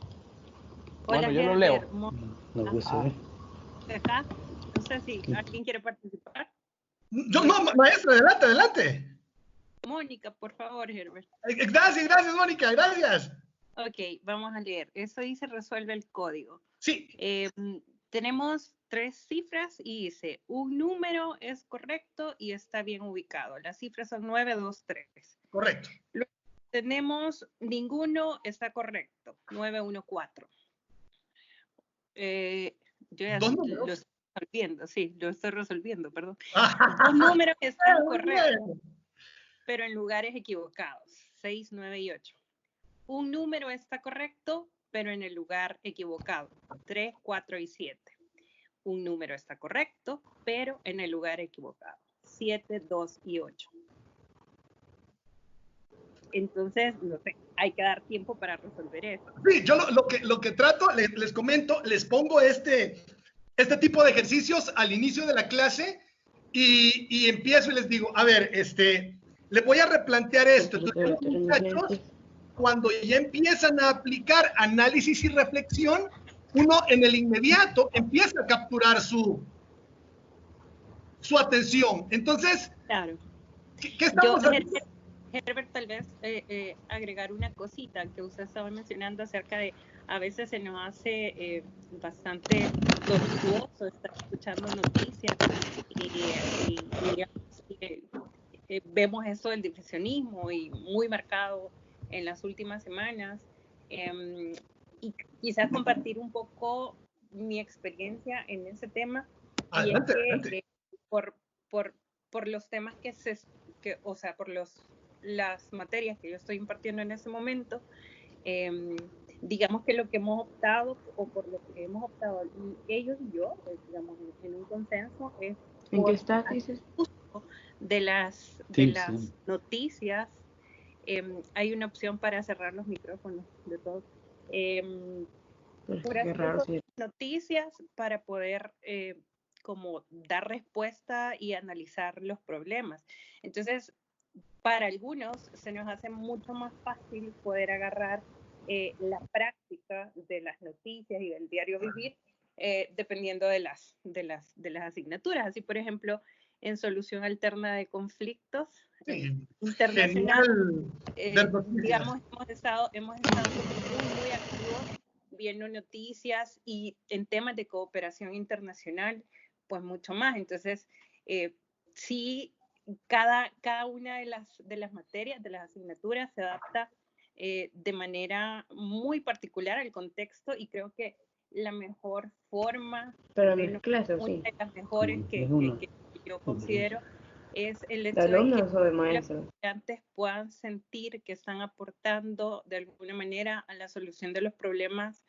Bueno, Hola, yo lo leo. No sé si alguien quiere participar. Yo no, maestra, adelante. Mónica, por favor, Herbert. Gracias, Mónica, gracias. Ok, vamos a leer. Eso dice resuelve el código. Sí. Tenemos 3 cifras y dice, un número es correcto y está bien ubicado. Las cifras son 9, 2, 3. Correcto. Luego tenemos ninguno está correcto. 9, 1, 4. Yo ya lo estoy resolviendo, sí, lo estoy resolviendo, perdón. 2 números están correctos, pero en lugares equivocados, 6, 9 y 8. Un número está correcto, pero en el lugar equivocado, 3, 4 y 7. Un número está correcto, pero en el lugar equivocado, 7, 2 y 8. Entonces, no sé, hay que dar tiempo para resolver eso. Sí, yo lo que trato, les comento, les pongo este tipo de ejercicios al inicio de la clase y empiezo y les digo, a ver, les voy a replantear esto. Entonces, muchachos, cuando ya empiezan a aplicar análisis y reflexión, uno en el inmediato empieza a capturar su atención. Entonces, claro. ¿qué estamos haciendo? Herbert, tal vez agregar una cosita que usted estaba mencionando acerca de a veces se nos hace bastante tortuoso estar escuchando noticias y vemos eso del divisionismo y muy marcado en las últimas semanas y quizás compartir un poco mi experiencia en ese tema. Adelante, y es adelante. Por los temas o sea, por las materias que yo estoy impartiendo en ese momento, digamos que lo que hemos optado, o por lo que hemos optado ellos y yo, digamos, en un consenso, es ¿en qué estás, dices? De las noticias. Hay una opción para cerrar los micrófonos de todos. Noticias para poder como dar respuesta y analizar los problemas. Entonces, para algunos se nos hace mucho más fácil poder agarrar la práctica de las noticias y del diario vivir dependiendo de las asignaturas. Así, por ejemplo, en solución alterna de conflictos internacionales, digamos, hemos estado muy activos viendo noticias y en temas de cooperación internacional, pues mucho más. Entonces, sí, cada una de las materias, de las asignaturas se adapta de manera muy particular al contexto y creo que la mejor forma, pero las clases, una de las mejores que yo considero es el hecho de que los estudiantes puedan sentir que están aportando de alguna manera a la solución de los problemas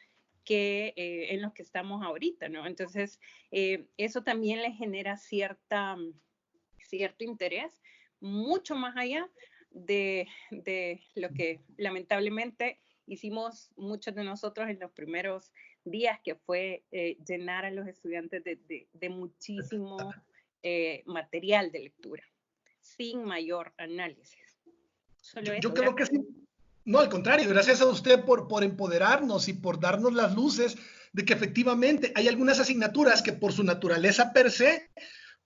en los que estamos ahorita, ¿no? Entonces, eso también les genera cierto interés, mucho más allá de lo que lamentablemente hicimos muchos de nosotros en los primeros días, que fue llenar a los estudiantes de muchísimo material de lectura, sin mayor análisis. Yo creo que sí. No, al contrario, gracias a usted por empoderarnos y por darnos las luces de que efectivamente hay algunas asignaturas que por su naturaleza per se,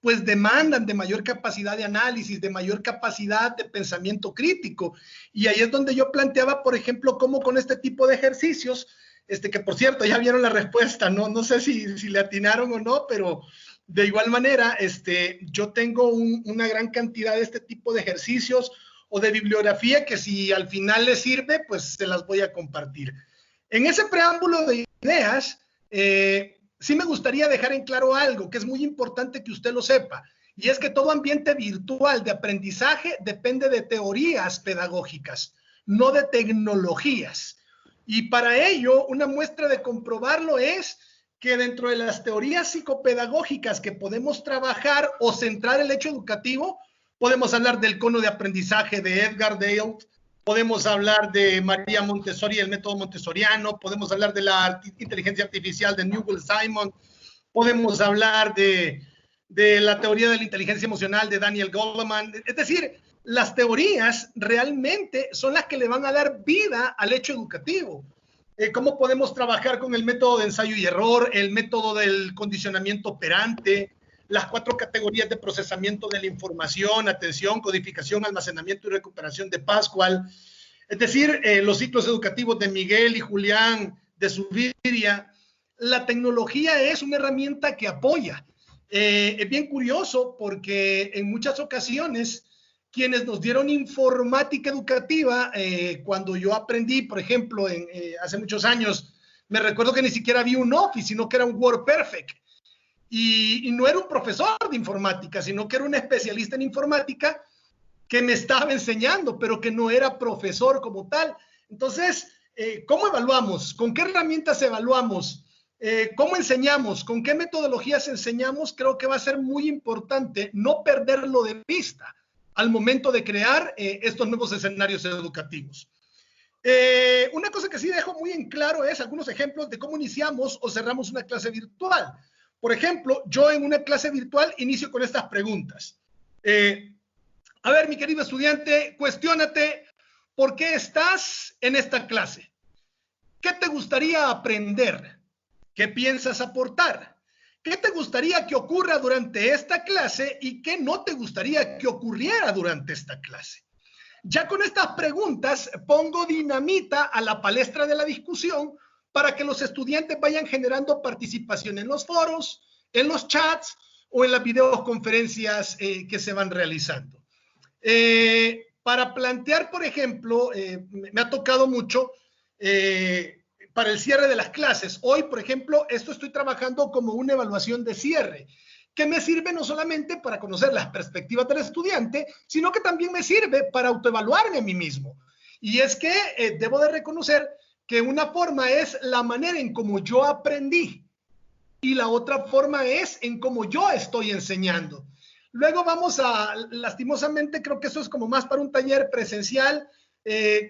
pues demandan de mayor capacidad de análisis, de mayor capacidad de pensamiento crítico. Y ahí es donde yo planteaba, por ejemplo, cómo con este tipo de ejercicios, que por cierto, ya vieron la respuesta, no sé si le atinaron o no, pero de igual manera, yo tengo una gran cantidad de este tipo de ejercicios o de bibliografía que si al final les sirve, pues se las voy a compartir. En ese preámbulo de ideas, sí me gustaría dejar en claro algo que es muy importante que usted lo sepa, y es que todo ambiente virtual de aprendizaje depende de teorías pedagógicas, no de tecnologías. Y para ello, una muestra de comprobarlo es que dentro de las teorías psicopedagógicas que podemos trabajar o centrar el hecho educativo, podemos hablar del cono de aprendizaje de Edgar Dale, podemos hablar de María Montessori, el método montessoriano, podemos hablar de la inteligencia artificial de Newell Simon, podemos hablar de la teoría de la inteligencia emocional de Daniel Goleman. Es decir, las teorías realmente son las que le van a dar vida al hecho educativo. Cómo podemos trabajar con el método de ensayo y error, el método del condicionamiento operante, las 4 categorías de procesamiento de la información, atención, codificación, almacenamiento y recuperación de Pascual. Es decir, los ciclos educativos de Miguel y Julián de Zuviria. La tecnología es una herramienta que apoya. Es bien curioso porque en muchas ocasiones quienes nos dieron informática educativa, cuando yo aprendí, por ejemplo, hace muchos años, me recuerdo que ni siquiera había un Office, sino que era un WordPerfect. Y no era un profesor de informática, sino que era un especialista en informática que me estaba enseñando, pero que no era profesor como tal. Entonces, ¿cómo evaluamos? ¿Con qué herramientas evaluamos? ¿Cómo enseñamos? ¿Con qué metodologías enseñamos? Creo que va a ser muy importante no perderlo de vista al momento de crear estos nuevos escenarios educativos. Una cosa que sí dejo muy en claro es algunos ejemplos de cómo iniciamos o cerramos una clase virtual. Por ejemplo, yo en una clase virtual inicio con estas preguntas. A ver, mi querido estudiante, cuestiónate por qué estás en esta clase. ¿Qué te gustaría aprender? ¿Qué piensas aportar? ¿Qué te gustaría que ocurra durante esta clase y qué no te gustaría que ocurriera durante esta clase? Ya con estas preguntas pongo dinamita a la palestra de la discusión para que los estudiantes vayan generando participación en los foros, en los chats o en las videoconferencias que se van realizando. Para plantear, por ejemplo, me ha tocado mucho para el cierre de las clases. Hoy, por ejemplo, estoy trabajando como una evaluación de cierre, que me sirve no solamente para conocer las perspectivas del estudiante, sino que también me sirve para autoevaluarme a mí mismo. Y es que debo de reconocer que una forma es la manera en cómo yo aprendí y la otra forma es en cómo yo estoy enseñando. Luego vamos a, lastimosamente, creo que eso es como más para un taller presencial.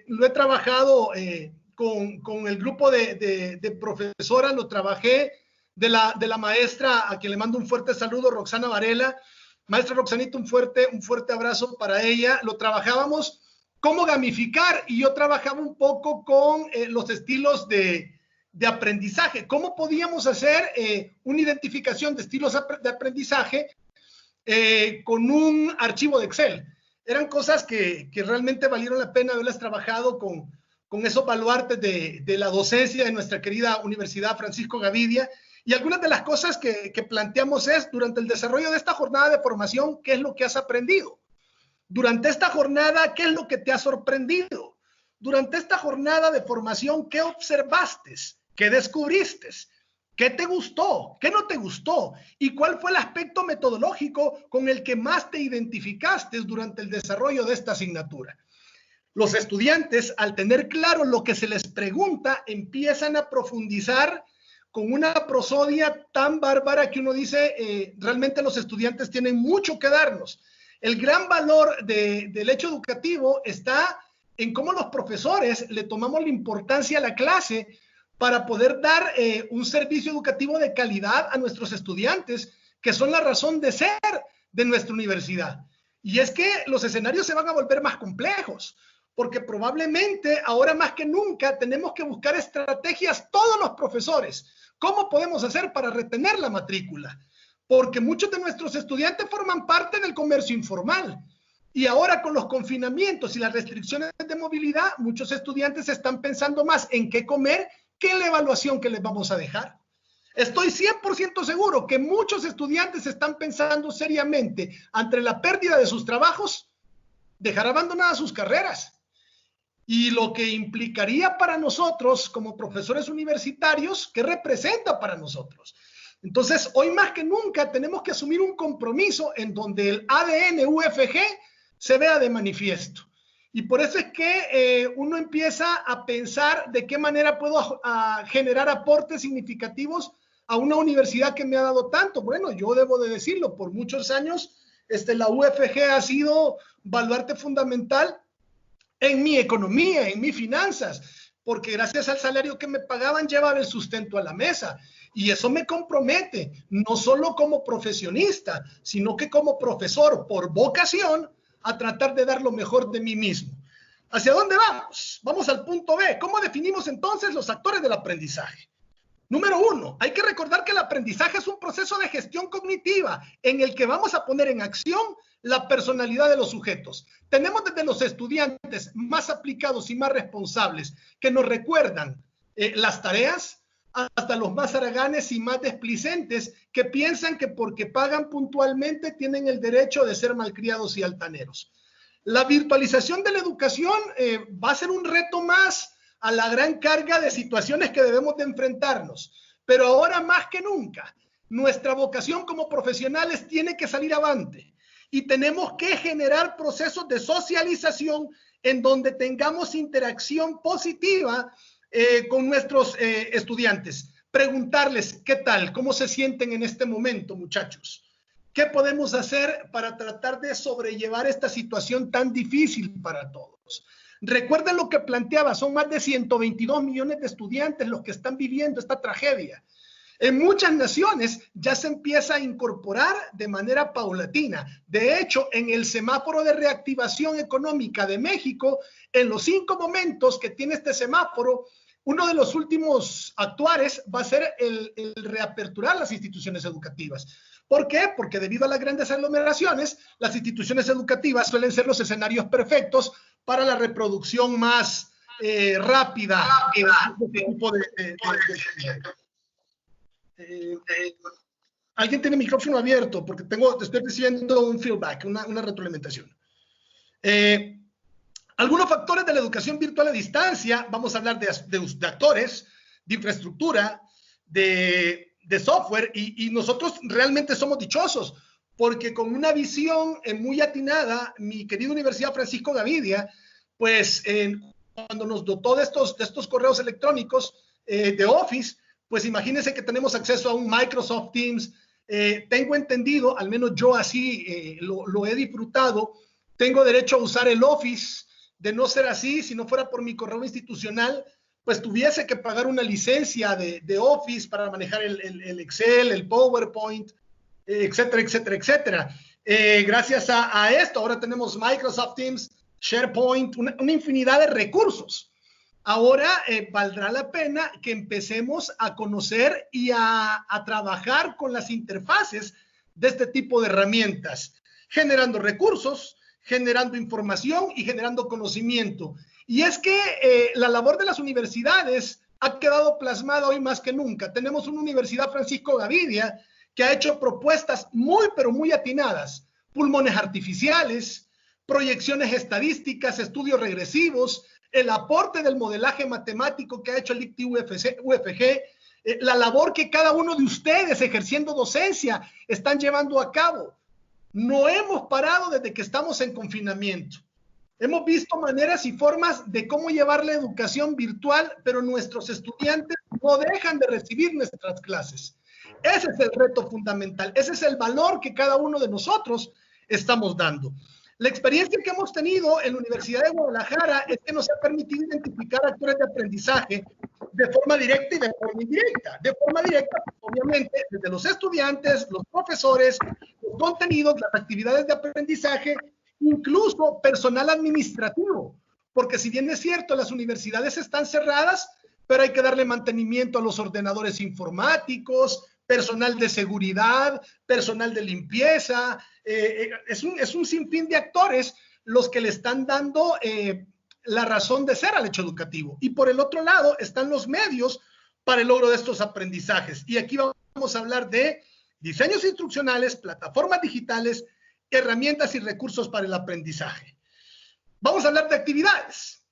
Lo he trabajado con el grupo de profesoras, lo trabajé de la maestra, a quien le mando un fuerte saludo, Roxana Varela. Maestra Roxanita, un fuerte abrazo para ella. Lo trabajábamos cómo gamificar y yo trabajaba un poco con los estilos de aprendizaje. ¿Cómo podíamos hacer una identificación de estilos de aprendizaje con un archivo de Excel? Eran cosas que realmente valieron la pena haberlas trabajado con esos baluartes de la docencia de nuestra querida Universidad Francisco Gavidia. Y algunas de las cosas que planteamos es, durante el desarrollo de esta jornada de formación, ¿qué es lo que has aprendido? Durante esta jornada, ¿qué es lo que te ha sorprendido? Durante esta jornada de formación, ¿qué observaste? ¿Qué descubriste? ¿Qué te gustó? ¿Qué no te gustó? ¿Y cuál fue el aspecto metodológico con el que más te identificaste durante el desarrollo de esta asignatura? Los estudiantes, al tener claro lo que se les pregunta, empiezan a profundizar con una prosodia tan bárbara que uno dice, realmente los estudiantes tienen mucho que darnos. El gran valor del hecho educativo está en cómo los profesores le tomamos la importancia a la clase para poder dar un servicio educativo de calidad a nuestros estudiantes, que son la razón de ser de nuestra universidad. Y es que los escenarios se van a volver más complejos, porque probablemente ahora más que nunca tenemos que buscar estrategias todos los profesores. ¿Cómo podemos hacer para retener la matrícula? Porque muchos de nuestros estudiantes forman parte del comercio informal. Y ahora con los confinamientos y las restricciones de movilidad, muchos estudiantes están pensando más en qué comer que en la evaluación que les vamos a dejar. Estoy 100% seguro que muchos estudiantes están pensando seriamente, ante la pérdida de sus trabajos, dejar abandonadas sus carreras. Y lo que implicaría para nosotros como profesores universitarios, ¿qué representa para nosotros? Entonces, hoy más que nunca tenemos que asumir un compromiso en donde el ADN UFG se vea de manifiesto. Y por eso es que uno empieza a pensar de qué manera puedo generar aportes significativos a una universidad que me ha dado tanto? Bueno, yo debo de decirlo, por muchos años la UFG ha sido baluarte fundamental en mi economía, en mis finanzas, porque gracias al salario que me pagaban llevaba el sustento a la mesa. Y eso me compromete, no solo como profesionista, sino que como profesor, por vocación, a tratar de dar lo mejor de mí mismo. ¿Hacia dónde vamos? Vamos al punto B. ¿Cómo definimos entonces los actores del aprendizaje? Número 1, hay que recordar que el aprendizaje es un proceso de gestión cognitiva en el que vamos a poner en acción la personalidad de los sujetos. Tenemos desde los estudiantes más aplicados y más responsables que nos recuerdan las tareas, hasta los más haraganes y más desplicentes que piensan que porque pagan puntualmente tienen el derecho de ser malcriados y altaneros. La virtualización de la educación va a ser un reto más a la gran carga de situaciones que debemos de enfrentarnos. Pero ahora más que nunca, nuestra vocación como profesionales tiene que salir avante y tenemos que generar procesos de socialización en donde tengamos interacción positiva con nuestros estudiantes. Preguntarles, ¿qué tal? ¿Cómo se sienten en este momento, muchachos? ¿Qué podemos hacer para tratar de sobrellevar esta situación tan difícil para todos? Recuerden lo que planteaba, son más de 122 millones de estudiantes los que están viviendo esta tragedia. En muchas naciones ya se empieza a incorporar de manera paulatina. De hecho, en el semáforo de reactivación económica de México, en los 5 momentos que tiene este semáforo, uno de los últimos actuares va a ser el reaperturar las instituciones educativas. ¿Por qué? Porque debido a las grandes aglomeraciones, las instituciones educativas suelen ser los escenarios perfectos para la reproducción más rápida de este tipo de alguien tiene el micrófono abierto porque estoy recibiendo un feedback, una retroalimentación. Algunos factores de la educación virtual a distancia, vamos a hablar de actores, de infraestructura, de software, y nosotros realmente somos dichosos porque con una visión muy atinada, mi querida Universidad Francisco Gavidia, pues cuando nos dotó de estos correos electrónicos de Office, pues imagínense que tenemos acceso a un Microsoft Teams. Tengo entendido, al menos yo así lo he disfrutado, tengo derecho a usar el Office. De no ser así, si no fuera por mi correo institucional, pues tuviese que pagar una licencia de Office para manejar el Excel, el PowerPoint, etcétera, etcétera, etcétera. Gracias a esto, ahora tenemos Microsoft Teams, SharePoint, una infinidad de recursos. Ahora valdrá la pena que empecemos a conocer y a trabajar con las interfaces de este tipo de herramientas, generando recursos, generando información y generando conocimiento. Y es que la labor de las universidades ha quedado plasmada hoy más que nunca. Tenemos una Universidad Francisco Gavidia que ha hecho propuestas muy, pero muy atinadas. Pulmones artificiales, proyecciones estadísticas, estudios regresivos, el aporte del modelaje matemático que ha hecho el ICTI-UFG, la labor que cada uno de ustedes ejerciendo docencia están llevando a cabo. No hemos parado desde que estamos en confinamiento. Hemos visto maneras y formas de cómo llevar la educación virtual, pero nuestros estudiantes no dejan de recibir nuestras clases. Ese es el reto fundamental. Ese es el valor que cada uno de nosotros estamos dando. La experiencia que hemos tenido en la Universidad de Guadalajara es que nos ha permitido identificar actores de aprendizaje de forma directa y de forma indirecta. De forma directa, obviamente, desde los estudiantes, los profesores, los contenidos, las actividades de aprendizaje, incluso personal administrativo. Porque si bien es cierto, las universidades están cerradas, pero hay que darle mantenimiento a los ordenadores informáticos, personal de seguridad, personal de limpieza. Es un sinfín de actores los que le están dando la razón de ser al hecho educativo. Y por el otro lado están los medios para el logro de estos aprendizajes. Y aquí vamos a hablar de diseños instruccionales, plataformas digitales, herramientas y recursos para el aprendizaje. Vamos a hablar de actividades.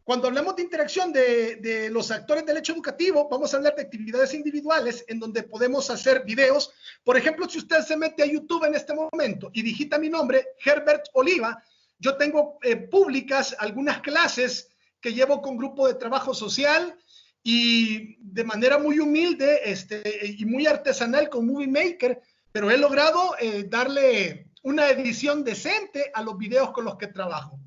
Cuando hablamos de interacción de los actores del hecho educativo, vamos a hablar de actividades individuales en donde podemos hacer videos. Por ejemplo, si usted se mete a YouTube en este momento y digita mi nombre, Herbert Oliva, yo tengo públicas algunas clases que llevo con grupo de trabajo social y de manera muy humilde y muy artesanal con Movie Maker, pero he logrado darle una edición decente a los videos con los que trabajo.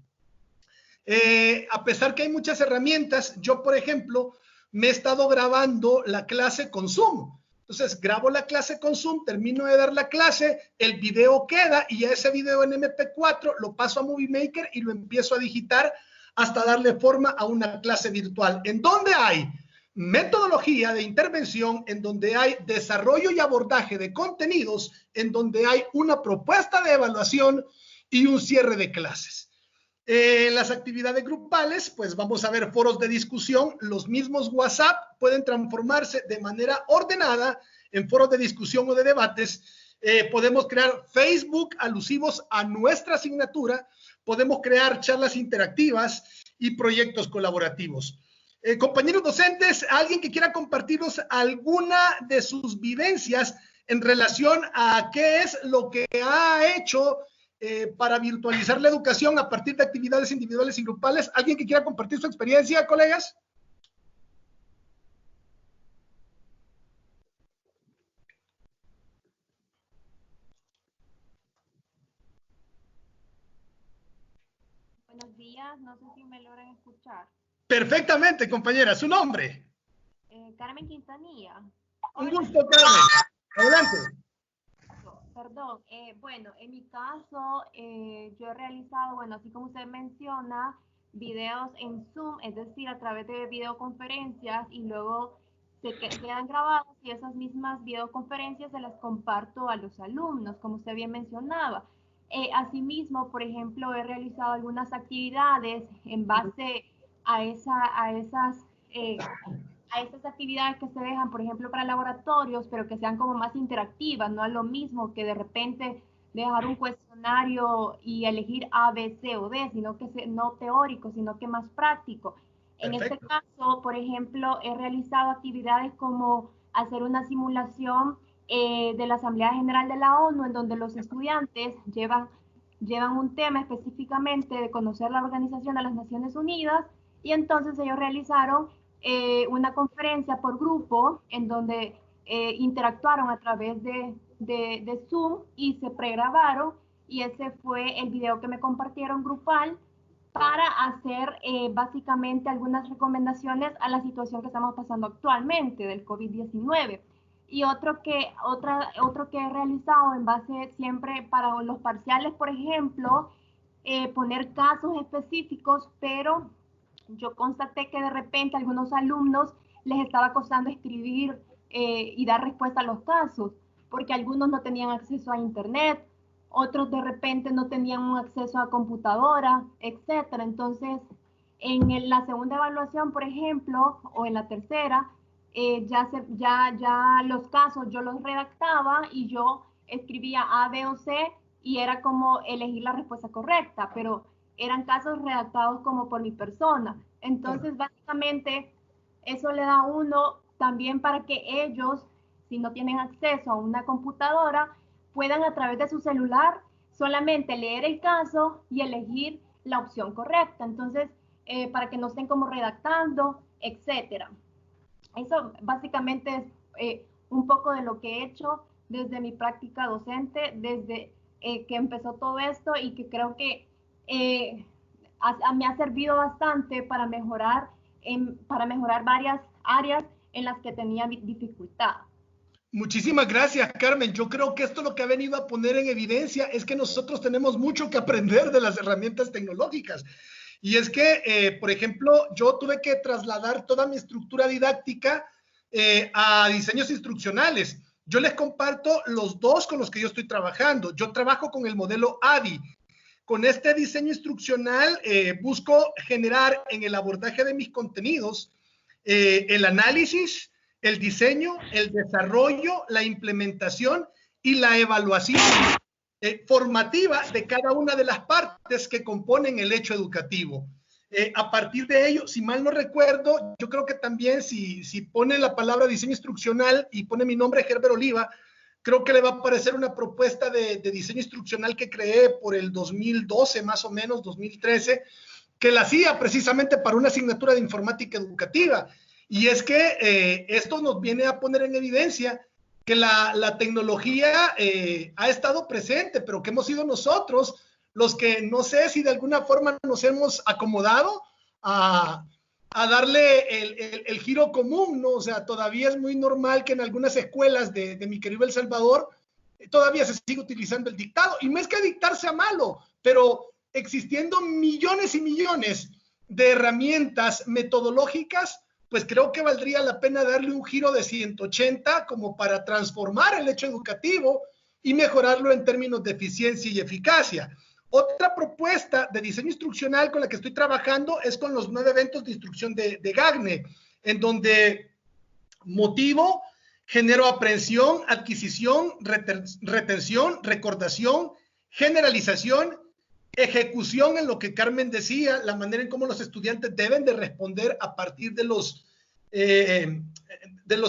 A pesar que hay muchas herramientas, yo, por ejemplo, me he estado grabando la clase con Zoom. Entonces, grabo la clase con Zoom, termino de dar la clase, el video queda y ese video en MP4 lo paso a Movie Maker y lo empiezo a digitar hasta darle forma a una clase virtual, en donde hay metodología de intervención, en donde hay desarrollo y abordaje de contenidos, en donde hay una propuesta de evaluación y un cierre de clases. En las actividades grupales, pues vamos a ver foros de discusión. Los mismos WhatsApp pueden transformarse de manera ordenada en foros de discusión o de debates. Podemos crear Facebook alusivos a nuestra asignatura. Podemos crear charlas interactivas y proyectos colaborativos. Compañeros docentes, alguien que quiera compartirnos alguna de sus vivencias en relación a qué es lo que ha hecho para virtualizar la educación a partir de actividades individuales y grupales. ¿Alguien que quiera compartir su experiencia, colegas? Buenos días, no sé si me logran escuchar. Perfectamente, compañera. ¿Su nombre? Carmen Quintanilla. Un gusto, Carmen. Adelante. Perdón, bueno, en mi caso, yo he realizado, bueno, así como usted menciona, videos en Zoom, es decir, a través de videoconferencias, y luego se quedan grabados y esas mismas videoconferencias se las comparto a los alumnos, como usted bien mencionaba. Asimismo, por ejemplo, he realizado algunas actividades en base a esas actividades que se dejan, por ejemplo, para laboratorios, pero que sean como más interactivas, no es lo mismo que de repente dejar un cuestionario y elegir A, B, C o D, sino que no teórico, sino que más práctico. En este caso, por ejemplo, he realizado actividades como hacer una simulación de la Asamblea General de la ONU, en donde los estudiantes llevan un tema específicamente de conocer la Organización de las Naciones Unidas, y entonces ellos realizaron una conferencia por grupo en donde interactuaron a través de Zoom y se pregrabaron, y ese fue el video que me compartieron grupal para hacer básicamente algunas recomendaciones a la situación que estamos pasando actualmente del COVID-19. Y otro que he realizado en base siempre para los parciales, por ejemplo, poner casos específicos, pero yo constaté que de repente a algunos alumnos les estaba costando escribir y dar respuesta a los casos, porque algunos no tenían acceso a internet, otros de repente no tenían un acceso a computadora, etcétera. Entonces, en la segunda evaluación, por ejemplo, o en la tercera, ya los casos yo los redactaba y yo escribía A, B o C y era como elegir la respuesta correcta, pero eran casos redactados como por mi persona. Entonces, básicamente, eso le da a uno también para que ellos, si no tienen acceso a una computadora, puedan a través de su celular solamente leer el caso y elegir la opción correcta. Entonces, para que no estén como redactando, etcétera. Eso básicamente es un poco de lo que he hecho desde mi práctica docente, desde que empezó todo esto, y que creo que me ha servido bastante para mejorar varias áreas en las que tenía dificultad. Muchísimas gracias, Carmen. Yo creo que esto lo que ha venido a poner en evidencia es que nosotros tenemos mucho que aprender de las herramientas tecnológicas. Y es que, por ejemplo, yo tuve que trasladar toda mi estructura didáctica a diseños instruccionales. Yo les comparto los dos con los que yo estoy trabajando. Yo trabajo con el modelo ADI. Con este diseño instruccional busco generar en el abordaje de mis contenidos el análisis, el diseño, el desarrollo, la implementación y la evaluación formativa de cada una de las partes que componen el hecho educativo. A partir de ello, si mal no recuerdo, yo creo que también si pone la palabra diseño instruccional y pone mi nombre, Herbert Oliva, creo que le va a aparecer una propuesta de diseño instruccional que creé por el 2012, más o menos, 2013, que la hacía precisamente para una asignatura de informática educativa. Y es que esto nos viene a poner en evidencia que la tecnología ha estado presente, pero que hemos sido nosotros los que no sé si de alguna forma nos hemos acomodado a darle el giro común, ¿no? O sea, todavía es muy normal que en algunas escuelas de mi querido El Salvador todavía se sigue utilizando el dictado. Y no es que dictar sea malo, pero existiendo millones y millones de herramientas metodológicas, pues creo que valdría la pena darle un giro de 180 como para transformar el hecho educativo y mejorarlo en términos de eficiencia y eficacia. Otra propuesta de diseño instruccional con la que estoy trabajando es con los 9 eventos de instrucción de Gagne, en donde motivo, genero aprehensión, adquisición, retención, recordación, generalización, ejecución, en lo que Carmen decía, la manera en cómo los estudiantes deben de responder a partir de los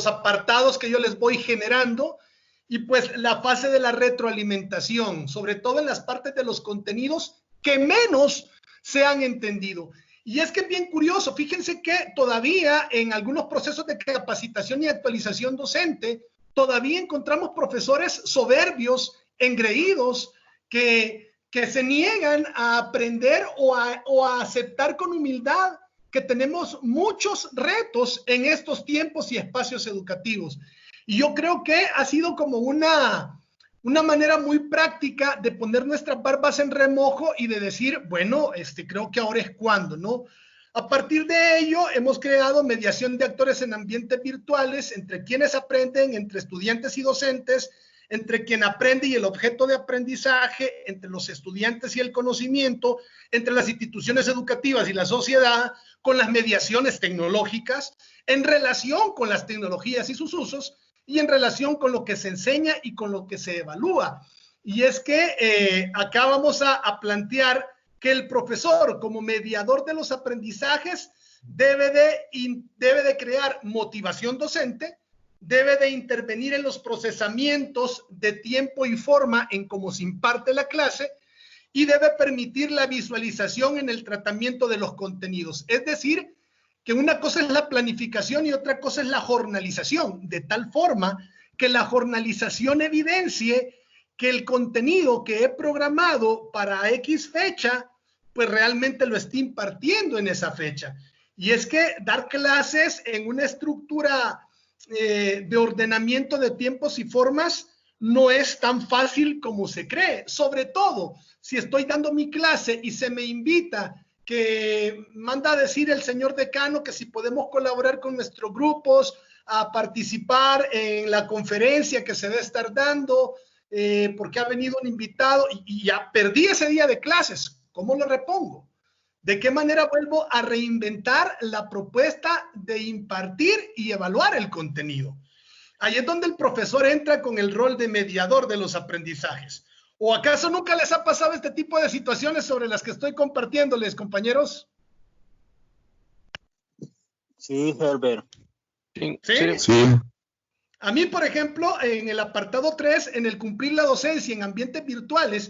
apartados que yo les voy generando, y pues la fase de la retroalimentación, sobre todo en las partes de los contenidos que menos se han entendido. Y es que es bien curioso, fíjense que todavía en algunos procesos de capacitación y actualización docente, todavía encontramos profesores soberbios, engreídos, que se niegan a aprender o a aceptar con humildad que tenemos muchos retos en estos tiempos y espacios educativos. Y yo creo que ha sido como una manera muy práctica de poner nuestras barbas en remojo y de decir, bueno, creo que ahora es cuando, ¿no? A partir de ello, hemos creado mediación de actores en ambientes virtuales entre quienes aprenden, entre estudiantes y docentes, entre quien aprende y el objeto de aprendizaje, entre los estudiantes y el conocimiento, entre las instituciones educativas y la sociedad, con las mediaciones tecnológicas, en relación con las tecnologías y sus usos, y en relación con lo que se enseña y con lo que se evalúa. Y es que acá vamos a plantear que el profesor, como mediador de los aprendizajes, debe de crear motivación docente, debe de intervenir en los procesamientos de tiempo y forma en cómo se imparte la clase, y debe permitir la visualización en el tratamiento de los contenidos. Es decir, que una cosa es la planificación y otra cosa es la jornalización, de tal forma que la jornalización evidencie que el contenido que he programado para X fecha, pues realmente lo esté impartiendo en esa fecha. Y es que dar clases en una estructura de ordenamiento de tiempos y formas no es tan fácil como se cree, sobre todo si estoy dando mi clase y se me invita, que manda a decir el señor decano que si podemos colaborar con nuestros grupos a participar en la conferencia que se debe estar dando, porque ha venido un invitado y ya perdí ese día de clases. ¿Cómo lo repongo? ¿De qué manera vuelvo a reinventar la propuesta de impartir y evaluar el contenido? Ahí es donde el profesor entra con el rol de mediador de los aprendizajes. ¿O acaso nunca les ha pasado este tipo de situaciones sobre las que estoy compartiéndoles, compañeros? Sí, Herbert. ¿Sí? Sí. A mí, por ejemplo, en el apartado 3, en el cumplir la docencia en ambientes virtuales,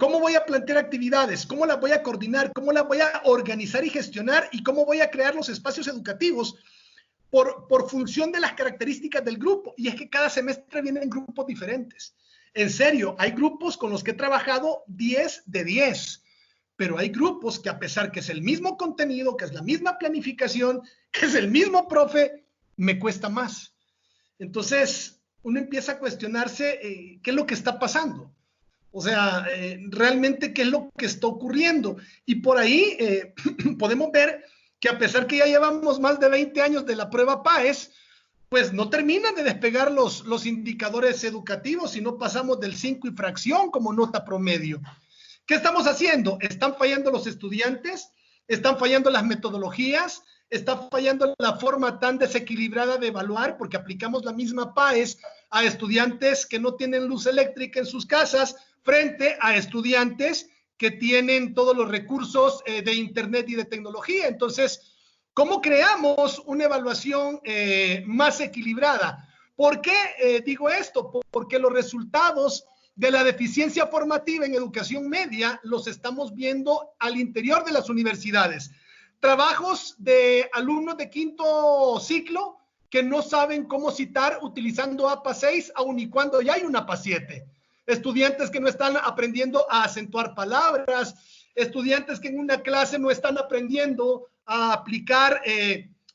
¿cómo voy a plantear actividades? ¿Cómo las voy a coordinar? ¿Cómo las voy a organizar y gestionar? ¿Y cómo voy a crear los espacios educativos por función de las características del grupo? Y es que cada semestre vienen grupos diferentes. En serio, hay grupos con los que he trabajado 10 de 10, pero hay grupos que, a pesar que es el mismo contenido, que es la misma planificación, que es el mismo profe, me cuesta más. Entonces, uno empieza a cuestionarse qué es lo que está pasando. O sea, realmente qué es lo que está ocurriendo. Y por ahí podemos ver que, a pesar que ya llevamos más de 20 años de la prueba PAES, pues no terminan de despegar los indicadores educativos y no pasamos del 5 y fracción como nota promedio. ¿Qué estamos haciendo? Están fallando los estudiantes, están fallando las metodologías, está fallando la forma tan desequilibrada de evaluar, porque aplicamos la misma PAES a estudiantes que no tienen luz eléctrica en sus casas frente a estudiantes que tienen todos los recursos de internet y de tecnología. Entonces, ¿cómo creamos una evaluación más equilibrada? ¿Por qué digo esto? Porque los resultados de la deficiencia formativa en educación media los estamos viendo al interior de las universidades. trabajos de alumnos de quinto ciclo que no saben cómo citar utilizando APA 6, aun y cuando ya hay una APA 7. Estudiantes que no están aprendiendo a acentuar palabras, estudiantes que en una clase no están aprendiendo a aplicar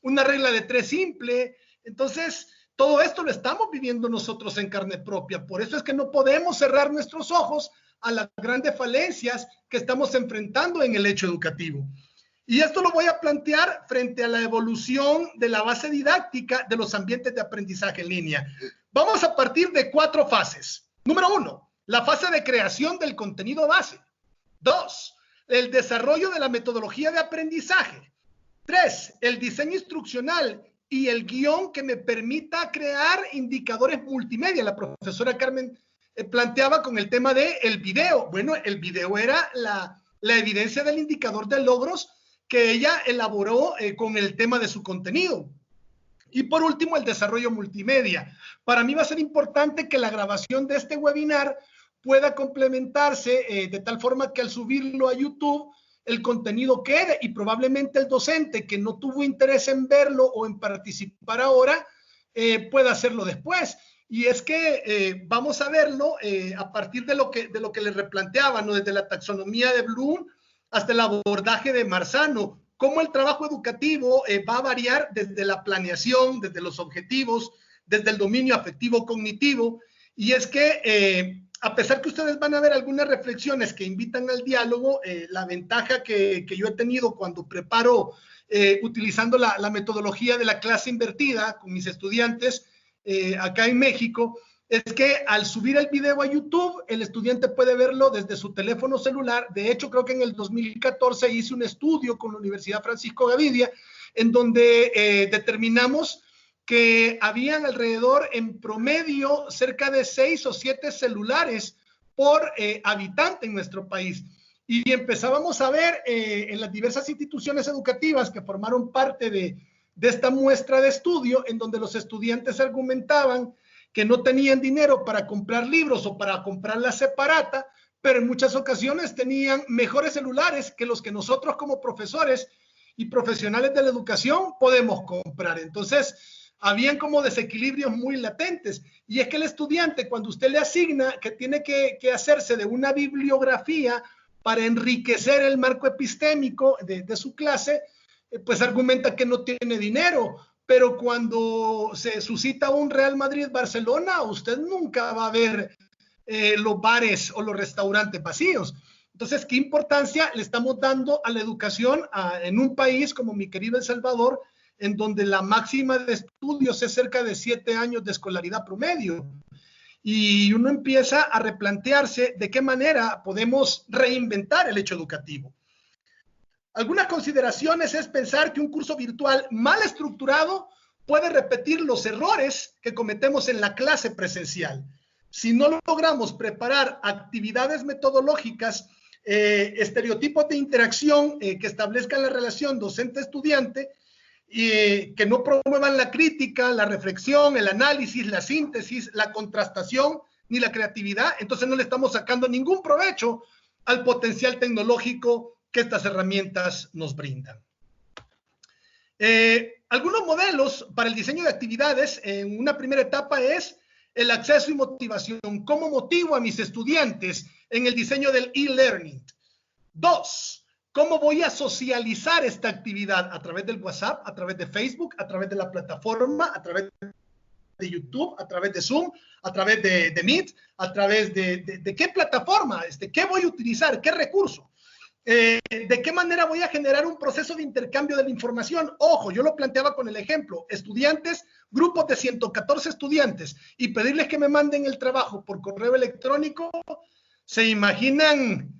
una regla de 3 simple. Entonces, todo esto lo estamos viviendo nosotros en carne propia. Por eso es que no podemos cerrar nuestros ojos a las grandes falencias que estamos enfrentando en el hecho educativo. Y esto lo voy a plantear frente a la evolución de la base didáctica de los ambientes de aprendizaje en línea. Vamos a partir de 4 fases. Número 1, la fase de creación del contenido base. 2, el desarrollo de la metodología de aprendizaje. 3, el diseño instruccional y el guión que me permita crear indicadores multimedia. La profesora Carmen planteaba con el tema del video. Bueno, el video era la evidencia del indicador de logros que ella elaboró con el tema de su contenido. Y por último, el desarrollo multimedia. Para mí va a ser importante que la grabación de este webinar pueda complementarse de tal forma que al subirlo a YouTube el contenido quede, y probablemente el docente que no tuvo interés en verlo o en participar ahora pueda hacerlo después. Y es que vamos a verlo a partir de lo que le replanteaba, ¿no? Desde la taxonomía de Bloom hasta el abordaje de Marzano, cómo el trabajo educativo va a variar desde la planeación, desde los objetivos, desde el dominio afectivo cognitivo. Y es que a pesar que ustedes van a ver algunas reflexiones que invitan al diálogo, la ventaja que yo he tenido cuando preparo utilizando la metodología de la clase invertida con mis estudiantes acá en México, es que al subir el video a YouTube, el estudiante puede verlo desde su teléfono celular. De hecho, creo que en el 2014 hice un estudio con la Universidad Francisco Gavidia, en donde determinamos que habían alrededor, en promedio, cerca de 6 o 7 celulares por habitante en nuestro país. Y empezábamos a ver en las diversas instituciones educativas que formaron parte de esta muestra de estudio, en donde los estudiantes argumentaban que no tenían dinero para comprar libros o para comprar la separata, pero en muchas ocasiones tenían mejores celulares que los que nosotros como profesores y profesionales de la educación podemos comprar. Entonces, habían como desequilibrios muy latentes. Y es que el estudiante, cuando usted le asigna que tiene que hacerse de una bibliografía para enriquecer el marco epistémico de su clase, pues argumenta que no tiene dinero. Pero cuando se suscita un Real Madrid-Barcelona, usted nunca va a ver los bares o los restaurantes vacíos. Entonces, ¿qué importancia le estamos dando a la educación en un país como mi querido El Salvador, en donde la máxima de estudios es cerca de 7 años de escolaridad promedio? Y uno empieza a replantearse de qué manera podemos reinventar el hecho educativo. Algunas consideraciones es pensar que un curso virtual mal estructurado puede repetir los errores que cometemos en la clase presencial. Si no logramos preparar actividades metodológicas, estereotipos de interacción que establezcan la relación docente-estudiante, que no promuevan la crítica, la reflexión, el análisis, la síntesis, la contrastación ni la creatividad, entonces no le estamos sacando ningún provecho al potencial tecnológico que estas herramientas nos brindan. Algunos modelos para el diseño de actividades en una primera etapa es el acceso y motivación. ¿Cómo motivo a mis estudiantes en el diseño del e-learning? 2, ¿cómo voy a socializar esta actividad? A través del WhatsApp, a través de Facebook, a través de la plataforma, a través de YouTube, a través de Zoom, a través de Meet, a través de qué plataforma, qué voy a utilizar, qué recurso. ¿De qué manera voy a generar un proceso de intercambio de la información? Ojo, yo lo planteaba con el ejemplo, estudiantes, grupos de 114 estudiantes, y pedirles que me manden el trabajo por correo electrónico. ¿Se imaginan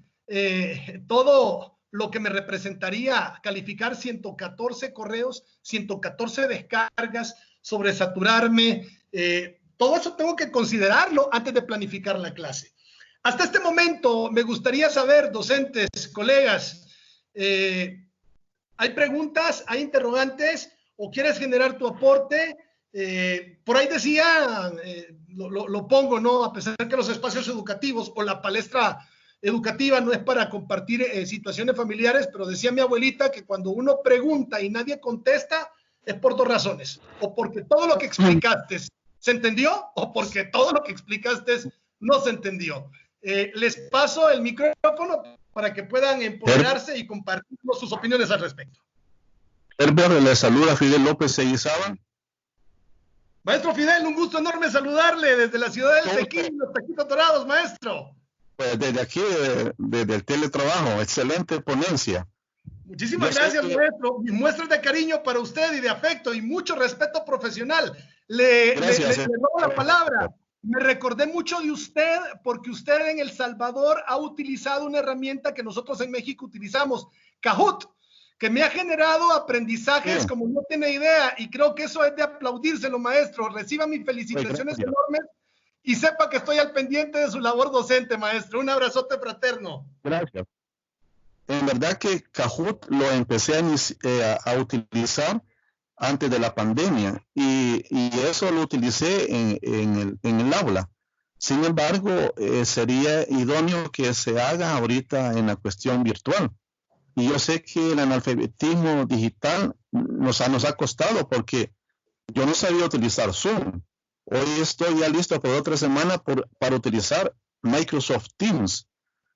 todo lo que me representaría calificar 114 correos, 114 descargas, sobresaturarme? Todo eso tengo que considerarlo antes de planificar la clase. Hasta este momento me gustaría saber, docentes, colegas, ¿hay preguntas, hay interrogantes o quieres generar tu aporte? Por ahí decía, lo pongo, ¿no? A pesar que los espacios educativos o la palestra educativa, no es para compartir situaciones familiares, pero decía mi abuelita que cuando uno pregunta y nadie contesta, es por dos razones. O porque todo lo que explicaste se entendió, o porque todo lo que explicaste no se entendió. Les paso el micrófono para que puedan empoderarse y compartir sus opiniones al respecto. Herbert, le saluda Fidel López Seguizaba. Maestro Fidel, un gusto enorme saludarle desde la ciudad del Tequín, los taquitos dorados, maestro. Pues desde aquí, desde el teletrabajo, excelente ponencia. Muchísimas gracias, maestro. Mis muestras de cariño para usted y de afecto y mucho respeto profesional. Le robo la palabra. Me recordé mucho de usted porque usted en El Salvador ha utilizado una herramienta que nosotros en México utilizamos, Kahoot, que me ha generado aprendizajes como no tiene idea, y creo que eso es de aplaudírselo, maestro. Reciba mis felicitaciones enormes y sepa que estoy al pendiente de su labor docente, maestro. Un abrazote fraterno. Gracias. En verdad que Kahoot lo empecé a utilizar antes de la pandemia y eso lo utilicé en el aula. Sin embargo, sería idóneo que se haga ahorita en la cuestión virtual. Y yo sé que el analfabetismo digital nos ha costado porque yo no sabía utilizar Zoom. Hoy estoy ya listo por otra semana para utilizar Microsoft Teams.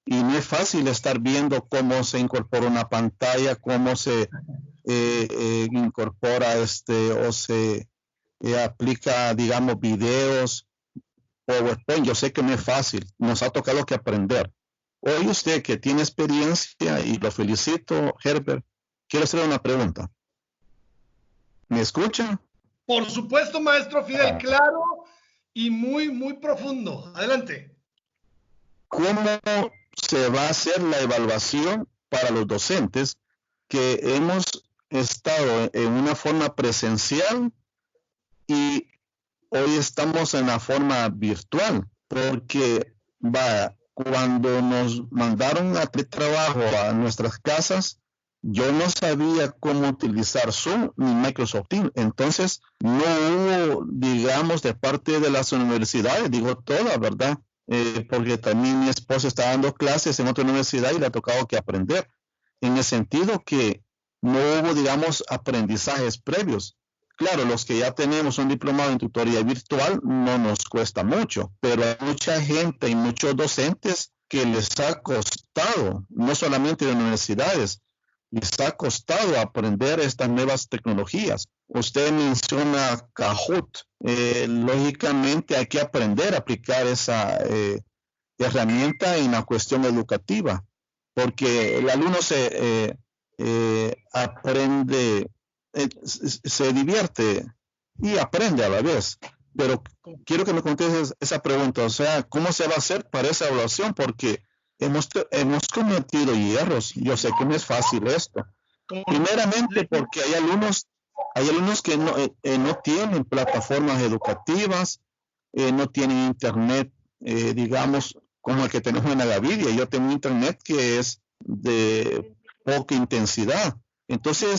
Y no es fácil estar viendo cómo se incorpora una pantalla, cómo se incorpora o se aplica, digamos, videos, PowerPoint. Yo sé que no es fácil. Nos ha tocado que aprender. Hoy usted que tiene experiencia, y lo felicito, Herbert, quiero hacer una pregunta. ¿Me escucha? Por supuesto, maestro Fidel, claro y muy, muy profundo. Adelante. ¿Cómo se va a hacer la evaluación para los docentes que hemos estado en una forma presencial y hoy estamos en la forma virtual? Porque cuando nos mandaron a trabajo a nuestras casas, yo no sabía cómo utilizar Zoom ni Microsoft Teams. Entonces, no hubo, digamos, de parte de las universidades, digo todas, ¿verdad? Porque también mi esposa está dando clases en otra universidad y le ha tocado que aprender. En el sentido que no hubo, digamos, aprendizajes previos. Claro, los que ya tenemos un diplomado en tutoría virtual no nos cuesta mucho, pero hay mucha gente y muchos docentes que les ha costado, no solamente de universidades, les ha costado aprender estas nuevas tecnologías. Usted menciona Kahoot. Lógicamente hay que aprender a aplicar esa herramienta en la cuestión educativa, porque el alumno se aprende, se divierte y aprende a la vez. Pero quiero que me contestes esa pregunta, o sea, ¿cómo se va a hacer para esa evaluación? Porque hemos cometido hierros. Yo sé que no es fácil esto. Primeramente porque hay alumnos que no tienen plataformas educativas, no tienen internet, digamos, como el que tenemos en la Gavidia. Yo tengo internet que es de poca intensidad. Entonces,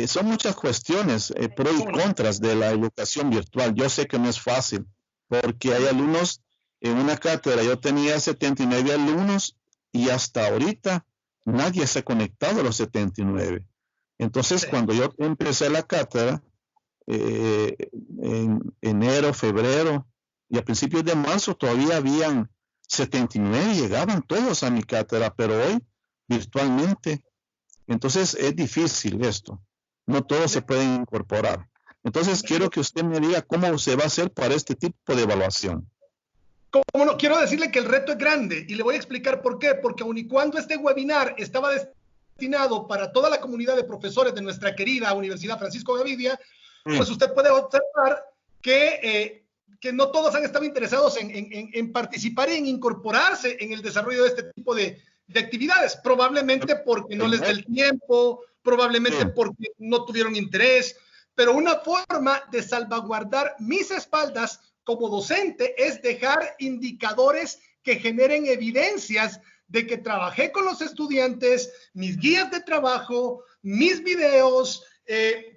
son muchas cuestiones, pros y contras de la educación virtual. Yo sé que no es fácil, porque hay alumnos en una cátedra. Yo tenía 79 alumnos y hasta ahorita nadie se ha conectado a los 79. Entonces, cuando yo empecé la cátedra, en enero, febrero y a principios de marzo todavía habían 79 y llegaban todos a mi cátedra, pero hoy virtualmente. Entonces es difícil esto. No todos se pueden incorporar. Entonces quiero que usted me diga cómo se va a hacer para este tipo de evaluación. Como no, quiero decirle que el reto es grande y le voy a explicar por qué. Porque aun y cuando este webinar estaba destinado para toda la comunidad de profesores de nuestra querida Universidad Francisco Gavidia, pues usted puede observar que no todos han estado interesados en participar y en incorporarse en el desarrollo de este tipo de actividades, probablemente porque no les da el tiempo, probablemente porque no tuvieron interés, pero una forma de salvaguardar mis espaldas como docente es dejar indicadores que generen evidencias de que trabajé con los estudiantes, mis guías de trabajo, mis videos,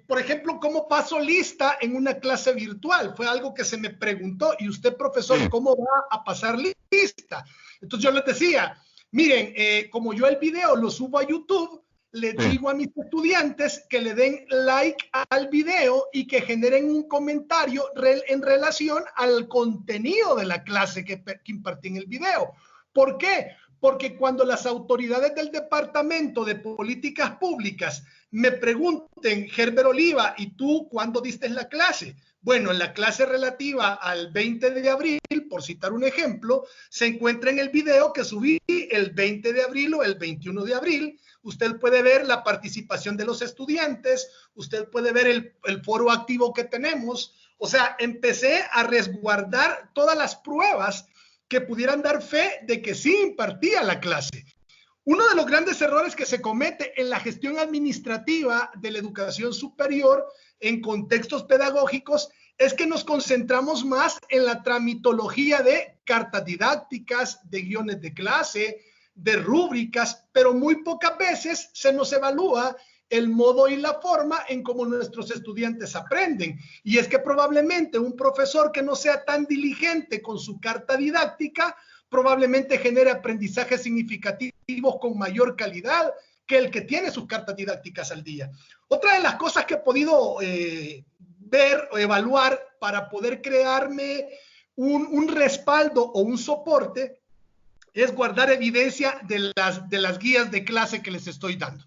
Por ejemplo, ¿cómo paso lista en una clase virtual? Fue algo que se me preguntó. Y usted, profesor, ¿cómo va a pasar lista? Entonces yo les decía, miren, como yo el video lo subo a YouTube, le digo a mis estudiantes que le den like al video y que generen un comentario en relación al contenido de la clase que impartí en el video. ¿Por qué? Porque cuando las autoridades del Departamento de Políticas Públicas me pregunten, Herbert Oliva, ¿y tú cuándo diste la clase? Bueno, en la clase relativa al 20 de abril, por citar un ejemplo, se encuentra en el video que subí el 20 de abril o el 21 de abril. Usted puede ver la participación de los estudiantes, usted puede ver el foro activo que tenemos. O sea, empecé a resguardar todas las pruebas que pudieran dar fe de que sí impartía la clase. Uno de los grandes errores que se comete en la gestión administrativa de la educación superior en contextos pedagógicos es que nos concentramos más en la tramitología de cartas didácticas, de guiones de clase, de rúbricas, pero muy pocas veces se nos evalúa el modo y la forma en cómo nuestros estudiantes aprenden. Y es que probablemente un profesor que no sea tan diligente con su carta didáctica probablemente genere aprendizajes significativos con mayor calidad que el que tiene sus cartas didácticas al día. Otra de las cosas que he podido ver o evaluar para poder crearme un respaldo o un soporte es guardar evidencia de las guías de clase que les estoy dando.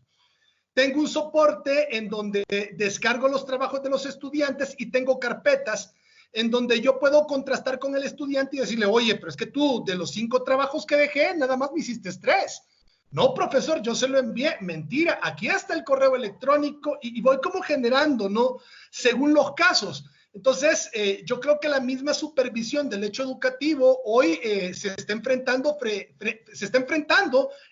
Tengo un soporte en donde descargo los trabajos de los estudiantes y tengo carpetas en donde yo puedo contrastar con el estudiante y decirle, oye, pero es que tú de los 5 trabajos que dejé, nada más me hiciste 3. No, profesor, yo se lo envié. Mentira, aquí está el correo electrónico y voy como generando, ¿no? Según los casos. Entonces, yo creo que la misma supervisión del hecho educativo hoy se está enfrentando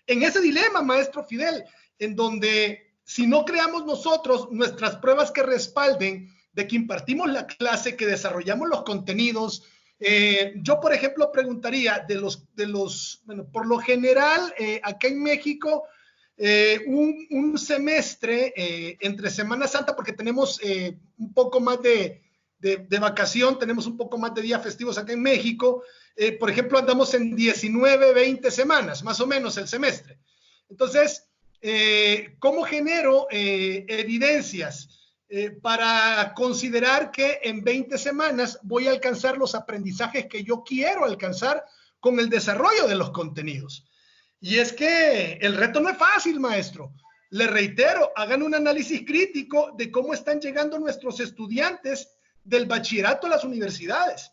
en ese dilema, maestro Fidel, en donde si no creamos nosotros nuestras pruebas que respalden de que impartimos la clase, que desarrollamos los contenidos, yo, por ejemplo, preguntaría bueno, por lo general, acá en México, un semestre entre Semana Santa, porque tenemos un poco más de vacación, tenemos un poco más de días festivos acá en México, por ejemplo, andamos en 19, 20 semanas, más o menos el semestre. Entonces, ¿cómo genero evidencias para considerar que en 20 semanas voy a alcanzar los aprendizajes que yo quiero alcanzar con el desarrollo de los contenidos? Y es que el reto no es fácil, maestro. Le reitero, hagan un análisis crítico de cómo están llegando nuestros estudiantes del bachillerato a las universidades.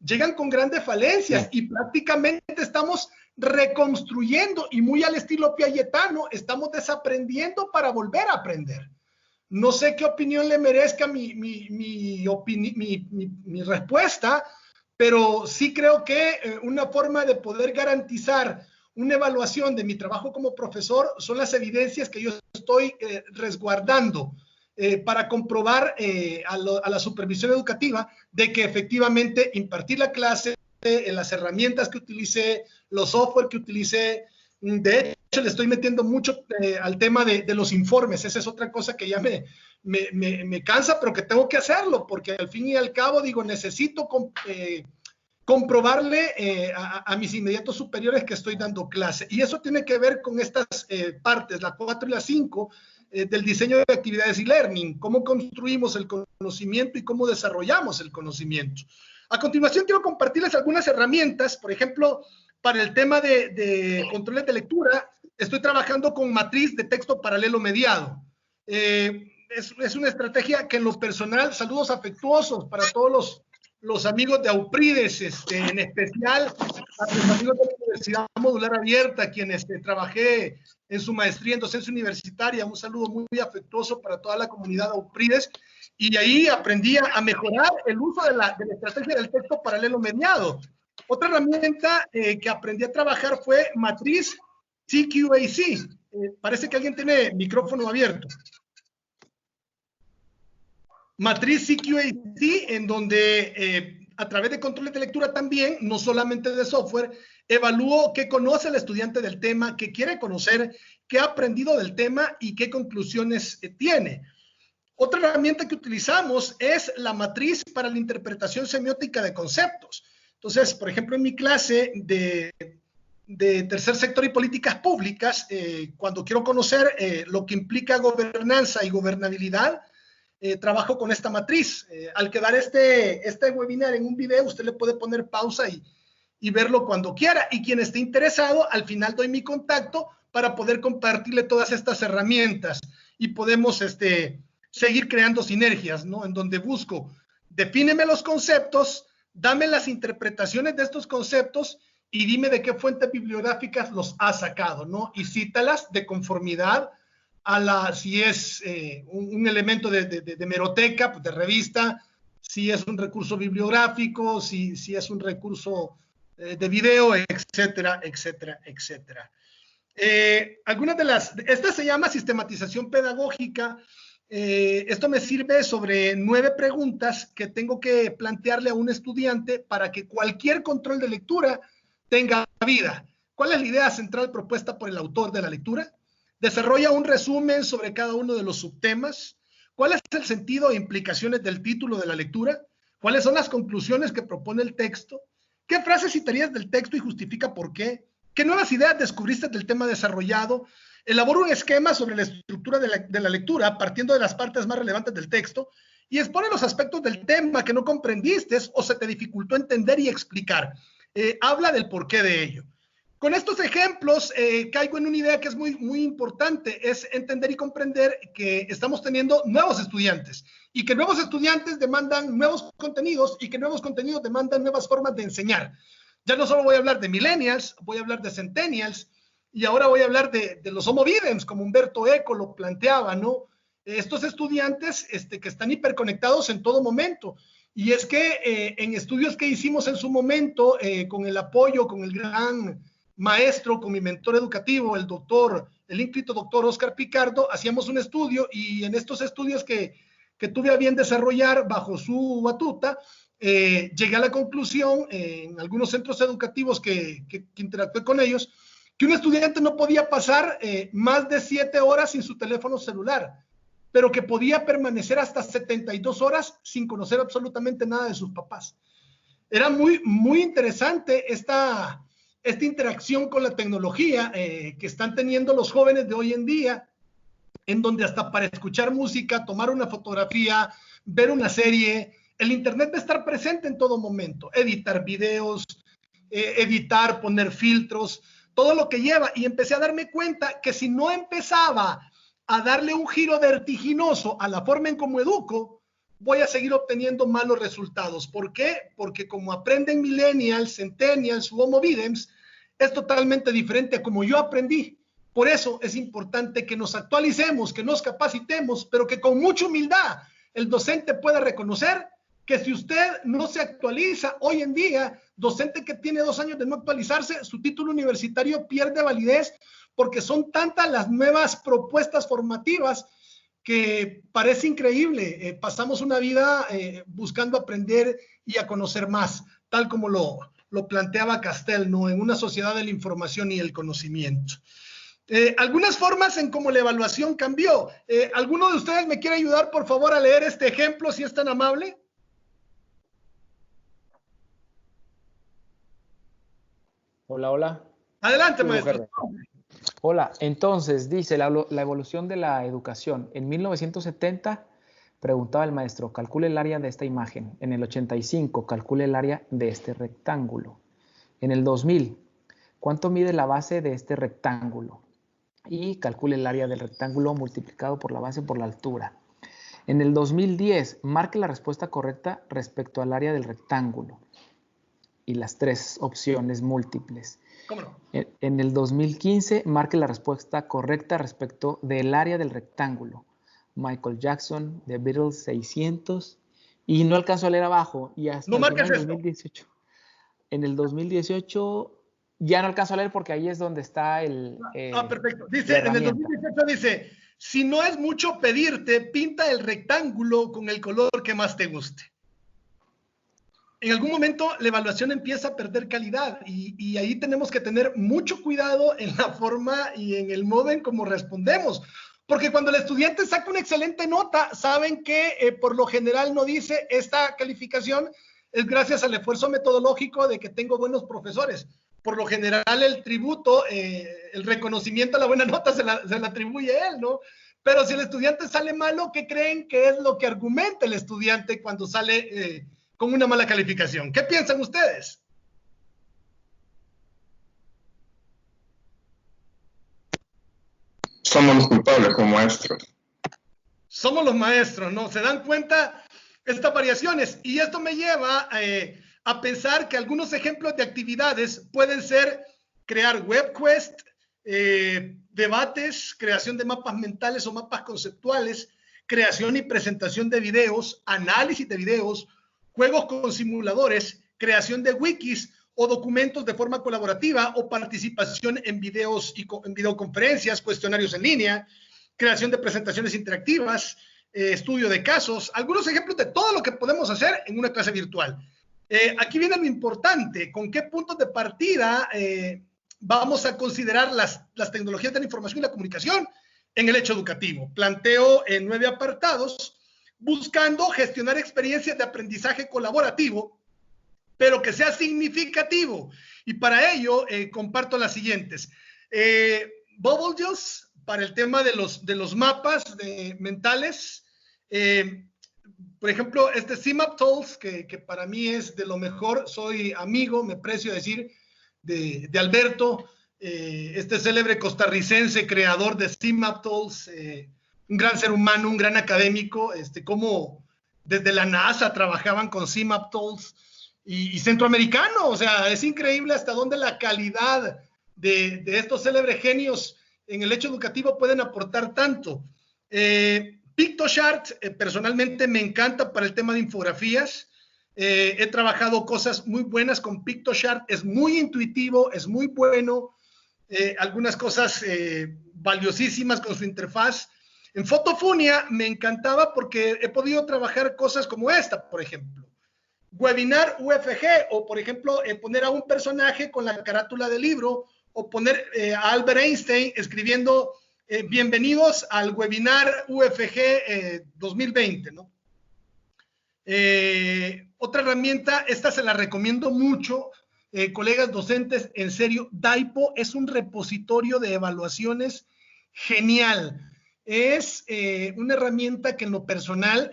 Llegan con grandes falencias y prácticamente estamos reconstruyendo, y muy al estilo piagetano, estamos desaprendiendo para volver a aprender. No sé qué opinión le merezca mi respuesta, pero sí creo que una forma de poder garantizar una evaluación de mi trabajo como profesor son las evidencias que yo estoy resguardando para comprobar a la supervisión educativa de que efectivamente impartí la clase, las herramientas que utilicé, los software que utilicé. De hecho, le estoy metiendo mucho al tema de los informes. Esa es otra cosa que ya me cansa, pero que tengo que hacerlo, porque al fin y al cabo, digo, necesito comprobarle a mis inmediatos superiores que estoy dando clase. Y eso tiene que ver con estas partes, la 4 y la 5, del diseño de actividades y learning, cómo construimos el conocimiento y cómo desarrollamos el conocimiento. A continuación, quiero compartirles algunas herramientas. Por ejemplo, para el tema de controles de lectura, estoy trabajando con matriz de texto paralelo mediado. Es una estrategia que en lo personal, saludos afectuosos para todos los amigos de Auprides, en especial a los amigos de la Universidad Modular Abierta, quienes trabajé en su maestría en docencia universitaria. Un saludo muy afectuoso para toda la comunidad de Auprides. Y ahí aprendí a mejorar el uso de la estrategia del texto paralelo mediado. Otra herramienta que aprendí a trabajar fue matriz CQAC. Parece que alguien tiene micrófono abierto. Matriz CQAC, en donde a través de controles de lectura también, no solamente de software, evalúo qué conoce el estudiante del tema, qué quiere conocer, qué ha aprendido del tema y qué conclusiones tiene. Otra herramienta que utilizamos es la matriz para la interpretación semiótica de conceptos. Entonces, por ejemplo, en mi clase de tercer sector y políticas públicas, cuando quiero conocer lo que implica gobernanza y gobernabilidad, trabajo con esta matriz. Al quedar este webinar en un video, usted le puede poner pausa y verlo cuando quiera. Y quien esté interesado, al final doy mi contacto para poder compartirle todas estas herramientas y podemos seguir creando sinergias, ¿no? En donde busco, defíneme los conceptos, dame las interpretaciones de estos conceptos y dime de qué fuentes bibliográficas los has sacado, ¿no? Y cítalas de conformidad a si es un elemento de hemeroteca, pues de revista, si es un recurso bibliográfico, si es un recurso de video, etcétera, etcétera, etcétera. Algunas de esta se llama sistematización pedagógica. Esto me sirve sobre 9 preguntas que tengo que plantearle a un estudiante para que cualquier control de lectura tenga vida. ¿Cuál es la idea central propuesta por el autor de la lectura? Desarrolla un resumen sobre cada uno de los subtemas. ¿Cuál es el sentido e implicaciones del título de la lectura? ¿Cuáles son las conclusiones que propone el texto? ¿Qué frases citarías del texto y justifica por qué? ¿Qué nuevas ideas descubriste del tema desarrollado? Elabora un esquema sobre la estructura de la lectura partiendo de las partes más relevantes del texto y expone los aspectos del tema que no comprendiste o se te dificultó entender y explicar. Habla del porqué de ello. Con estos ejemplos caigo en una idea que es muy importante, es entender y comprender que estamos teniendo nuevos estudiantes y que nuevos estudiantes demandan nuevos contenidos y que nuevos contenidos demandan nuevas formas de enseñar. Ya no solo voy a hablar de millennials, voy a hablar de centennials y ahora voy a hablar de los homo videns, como Humberto Eco lo planteaba, ¿no? Estos estudiantes que están hiperconectados en todo momento. Y es que en estudios que hicimos en su momento, con el apoyo, con el gran maestro, con mi mentor educativo, el ínclito doctor Oscar Picardo, hacíamos un estudio y en estos estudios que tuve a bien desarrollar bajo su batuta, llegué a la conclusión en algunos centros educativos que interactué con ellos, que un estudiante no podía pasar más de 7 horas sin su teléfono celular, pero que podía permanecer hasta 72 horas sin conocer absolutamente nada de sus papás. Era muy interesante esta interacción con la tecnología que están teniendo los jóvenes de hoy en día, en donde hasta para escuchar música, tomar una fotografía, ver una serie, el internet debe estar presente en todo momento, editar videos, editar, poner filtros, todo lo que lleva. Y empecé a darme cuenta que si no empezaba a darle un giro vertiginoso a la forma en cómo educo, voy a seguir obteniendo malos resultados. ¿Por qué? Porque como aprenden millennials, centennials u homo videns, es totalmente diferente a como yo aprendí. Por eso es importante que nos actualicemos, que nos capacitemos, pero que con mucha humildad el docente pueda reconocer que si usted no se actualiza hoy en día, docente que tiene 2 años de no actualizarse, su título universitario pierde validez porque son tantas las nuevas propuestas formativas que parece increíble. Pasamos una vida buscando aprender y a conocer más, tal como lo planteaba Castell, ¿no? En una sociedad de la información y el conocimiento. Algunas formas en cómo la evaluación cambió. ¿Alguno de ustedes me quiere ayudar, por favor, a leer este ejemplo, si es tan amable? Hola, hola. Adelante, maestro. Hola, entonces dice la evolución de la educación. En 1970 preguntaba el maestro, calcule el área de esta imagen. En el 85, calcule el área de este rectángulo. En el 2000, ¿cuánto mide la base de este rectángulo? Y calcule el área del rectángulo multiplicado por la base por la altura. En el 2010, marque la respuesta correcta respecto al área del rectángulo. Y las 3 opciones múltiples. ¿Cómo no? En el 2015, marque la respuesta correcta respecto del área del rectángulo. Michael Jackson, The Beatles, 600. Y no alcanzo a leer abajo. Y hasta no marques el 2018. En el 2018 ya no alcanzo a leer porque ahí es donde está el... perfecto. Dice, en el 2018 dice, si no es mucho pedirte, pinta el rectángulo con el color que más te guste. En algún momento la evaluación empieza a perder calidad y ahí tenemos que tener mucho cuidado en la forma y en el modo en cómo respondemos, Porque cuando el estudiante saca una excelente nota, saben que por lo general no dice esta calificación es gracias al esfuerzo metodológico de que tengo buenos profesores. Por lo general el tributo, el reconocimiento a la buena nota se la atribuye a él, ¿no? Pero si el estudiante sale malo, ¿qué creen que es lo que argumenta el estudiante cuando sale con una mala calificación? ¿Qué piensan ustedes? Somos los culpables como maestros. Somos los maestros, ¿no? Se dan cuenta estas variaciones. Y esto me lleva a pensar que algunos ejemplos de actividades pueden ser crear webquest, debates, creación de mapas mentales o mapas conceptuales, creación y presentación de videos, análisis de videos, juegos con simuladores, creación de wikis o documentos de forma colaborativa o participación en videos y en videoconferencias, cuestionarios en línea, creación de presentaciones interactivas, estudio de casos, algunos ejemplos de todo lo que podemos hacer en una clase virtual. Aquí viene lo importante, con qué puntos de partida vamos a considerar las tecnologías de la información y la comunicación en el hecho educativo. Planteo en 9 apartados, buscando gestionar experiencias de aprendizaje colaborativo, pero que sea significativo. Y para ello comparto las siguientes. Bubble para el tema de los mapas mentales. Por ejemplo, este CMAP Tools, que para mí es de lo mejor. Soy amigo, me precio decir, de Alberto, este célebre costarricense creador de CMAP Tools, un gran ser humano, un gran académico, como desde la NASA trabajaban con CMAP Tools, y centroamericano. O sea, es increíble hasta dónde la calidad de estos célebres genios en el hecho educativo pueden aportar tanto. PictoChart, personalmente me encanta para el tema de infografías. He trabajado cosas muy buenas con PictoChart, es muy intuitivo, es muy bueno, algunas cosas valiosísimas con su interfaz. En Fotofunia me encantaba porque he podido trabajar cosas como esta, por ejemplo. Webinar UFG, o por ejemplo, poner a un personaje con la carátula del libro, o poner a Albert Einstein escribiendo bienvenidos al webinar UFG 2020, ¿no? Otra herramienta, esta se la recomiendo mucho, colegas docentes, en serio, Daipo es un repositorio de evaluaciones genial. Es una herramienta que en lo personal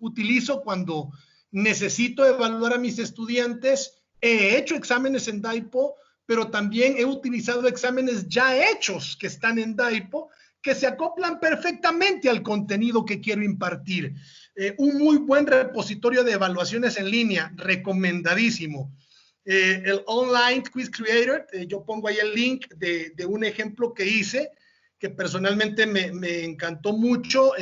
utilizo cuando necesito evaluar a mis estudiantes. He hecho exámenes en Daipo, pero también he utilizado exámenes ya hechos que están en Daipo, que se acoplan perfectamente al contenido que quiero impartir. Un muy buen repositorio de evaluaciones en línea, recomendadísimo. El Online Quiz Creator, yo pongo ahí el link de un ejemplo que hice, que personalmente me encantó mucho,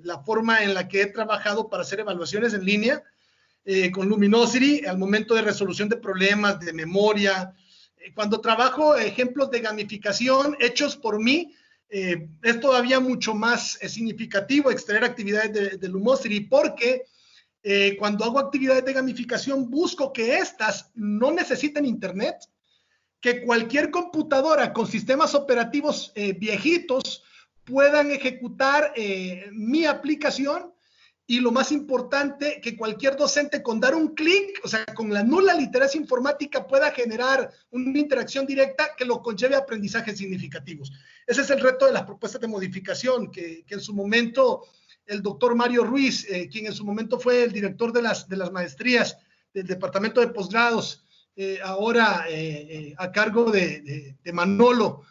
la forma en la que he trabajado para hacer evaluaciones en línea, con Luminosity, al momento de resolución de problemas, de memoria. Cuando trabajo ejemplos de gamificación hechos por mí, es todavía mucho más significativo extraer actividades de Lumosity, porque cuando hago actividades de gamificación busco que estas no necesiten internet, que cualquier computadora con sistemas operativos viejitos puedan ejecutar mi aplicación. Y lo más importante, que cualquier docente con dar un clic, o sea, con la nula literacia informática, pueda generar una interacción directa que lo conlleve a aprendizajes significativos. Ese es el reto de las propuestas de modificación, que en su momento el doctor Mario Ruiz, quien en su momento fue el director de las maestrías del departamento de posgrados, ahora a cargo de Manolo.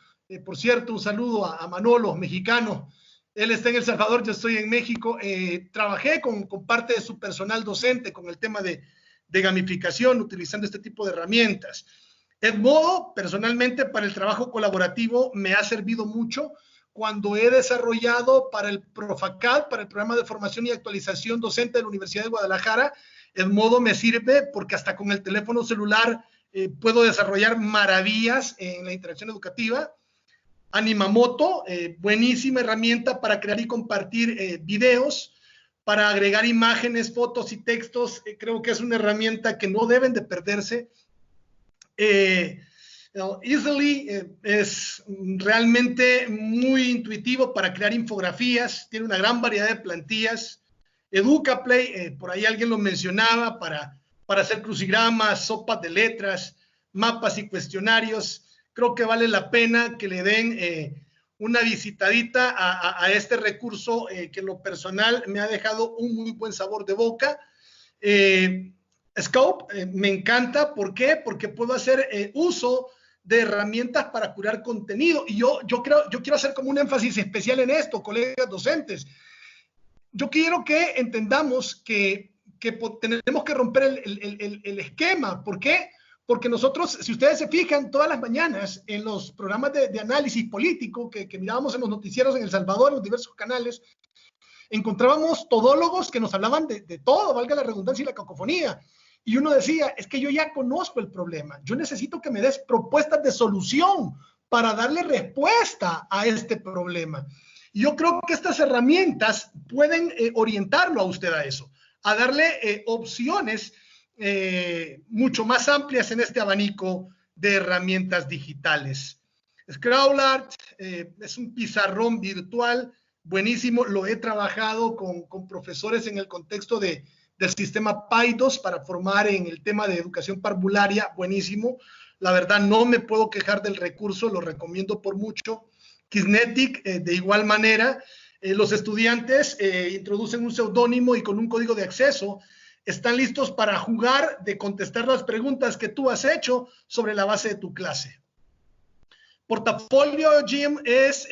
Por cierto, un saludo a Manolo, mexicano. Él está en El Salvador, yo estoy en México. Trabajé con parte de su personal docente con el tema de gamificación, utilizando este tipo de herramientas. Edmodo, personalmente, para el trabajo colaborativo me ha servido mucho cuando he desarrollado para el Profacad, para el Programa de Formación y Actualización Docente de la Universidad de Guadalajara. Edmodo me sirve porque hasta con el teléfono celular puedo desarrollar maravillas en la interacción educativa. Animamoto, buenísima herramienta para crear y compartir videos, para agregar imágenes, fotos y textos. Creo que es una herramienta que no deben de perderse. Easily es realmente muy intuitivo para crear infografías, tiene una gran variedad de plantillas. Educaplay, por ahí alguien lo mencionaba, para hacer crucigramas, sopas de letras, mapas y cuestionarios. Creo que vale la pena que le den una visitadita a este recurso que en lo personal me ha dejado un muy buen sabor de boca. Scope me encanta. ¿Por qué? Porque puedo hacer uso de herramientas para curar contenido. Y yo quiero hacer como un énfasis especial en esto, colegas docentes. Yo quiero que entendamos que tenemos que romper el esquema. ¿Por qué? Porque nosotros, si ustedes se fijan, todas las mañanas en los programas de análisis político que mirábamos en los noticieros en El Salvador, en los diversos canales, encontrábamos todólogos que nos hablaban de todo, valga la redundancia y la cacofonía. Y uno decía, es que yo ya conozco el problema, yo necesito que me des propuestas de solución para darle respuesta a este problema. Y yo creo que estas herramientas pueden orientarlo a usted a eso, a darle opciones mucho más amplias en este abanico de herramientas digitales. Scrawlart es un pizarrón virtual buenísimo, lo he trabajado con profesores en el contexto del sistema PAIDOS para formar en el tema de educación parvularia, buenísimo. La verdad no me puedo quejar del recurso, lo recomiendo por mucho. Kisnetic, de igual manera, los estudiantes introducen un seudónimo y con un código de acceso están listos para jugar de contestar las preguntas que tú has hecho sobre la base de tu clase. Portafolio Jim es,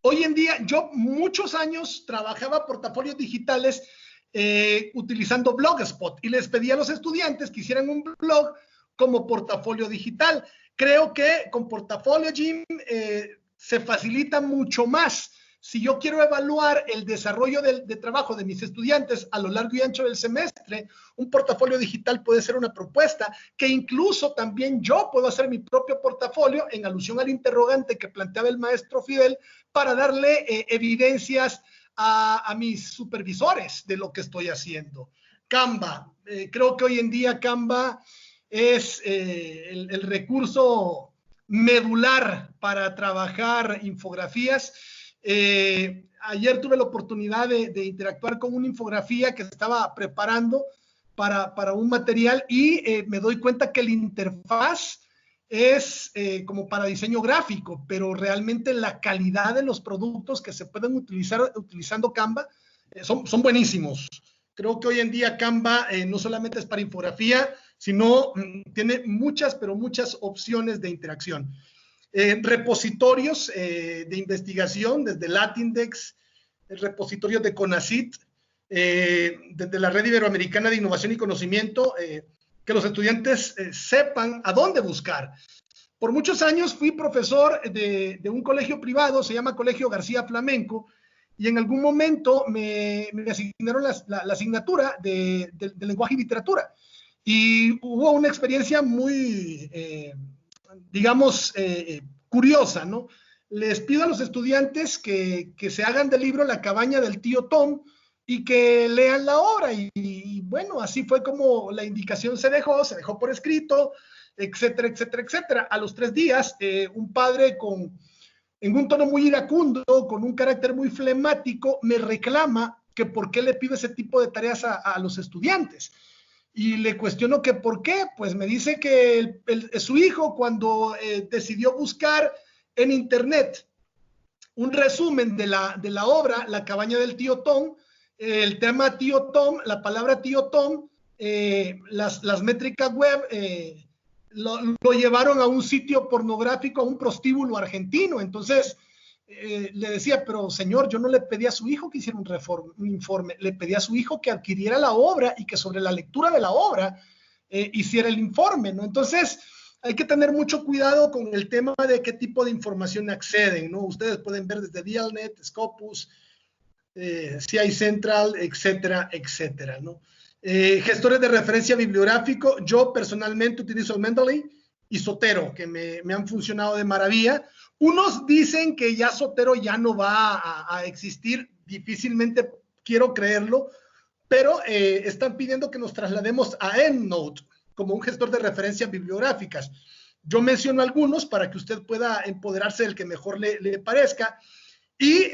hoy en día, yo muchos años trabajaba portafolios digitales utilizando Blogspot y les pedía a los estudiantes que hicieran un blog como portafolio digital. Creo que con Portafolio Jim se facilita mucho más. Si yo quiero evaluar el desarrollo de trabajo de mis estudiantes a lo largo y ancho del semestre, un portafolio digital puede ser una propuesta que incluso también yo puedo hacer mi propio portafolio en alusión al interrogante que planteaba el maestro Fidel para darle evidencias a mis supervisores de lo que estoy haciendo. Canva, creo que hoy en día Canva es el recurso medular para trabajar infografías. Ayer tuve la oportunidad de interactuar con una infografía que estaba preparando para un material y me doy cuenta que la interfaz es como para diseño gráfico, pero realmente la calidad de los productos que se pueden utilizar utilizando Canva son buenísimos. Creo que hoy en día Canva no solamente es para infografía, sino tiene muchas, pero muchas opciones de interacción. Repositorios de investigación, desde Latindex, repositorios de CONACYT, desde la Red Iberoamericana de Innovación y Conocimiento, que los estudiantes sepan a dónde buscar. Por muchos años fui profesor de un colegio privado, se llama Colegio García Flamenco, y en algún momento me asignaron la asignatura de lenguaje y literatura. Y hubo una experiencia muy, digamos, curiosa, ¿no? Les pido a los estudiantes que se hagan del libro La cabaña del tío Tom y que lean la obra. Y bueno, así fue como la indicación se dejó por escrito, etcétera, etcétera, etcétera. A los 3 días, un padre en un tono muy iracundo, con un carácter muy flemático, me reclama que por qué le pido ese tipo de tareas a los estudiantes. Y le cuestiono que por qué, pues me dice que su hijo cuando decidió buscar en internet un resumen de la obra La cabaña del tío Tom, el tema tío Tom, la palabra tío Tom, las métricas web lo llevaron a un sitio pornográfico, a un prostíbulo argentino. Entonces le decía, pero señor, yo no le pedí a su hijo que hiciera un informe, le pedí a su hijo que adquiriera la obra y que sobre la lectura de la obra hiciera el informe, ¿no? Entonces hay que tener mucho cuidado con el tema de qué tipo de información acceden, ¿no? Ustedes pueden ver desde Dialnet, Scopus, CI Central, etcétera, etcétera, ¿no? Gestores de referencia bibliográfico, yo personalmente utilizo el Mendeley y Zotero, que me han funcionado de maravilla. Unos dicen que ya Zotero ya no va a existir, difícilmente quiero creerlo, pero están pidiendo que nos traslademos a EndNote como un gestor de referencias bibliográficas. Yo menciono algunos para que usted pueda empoderarse del que mejor le parezca. Y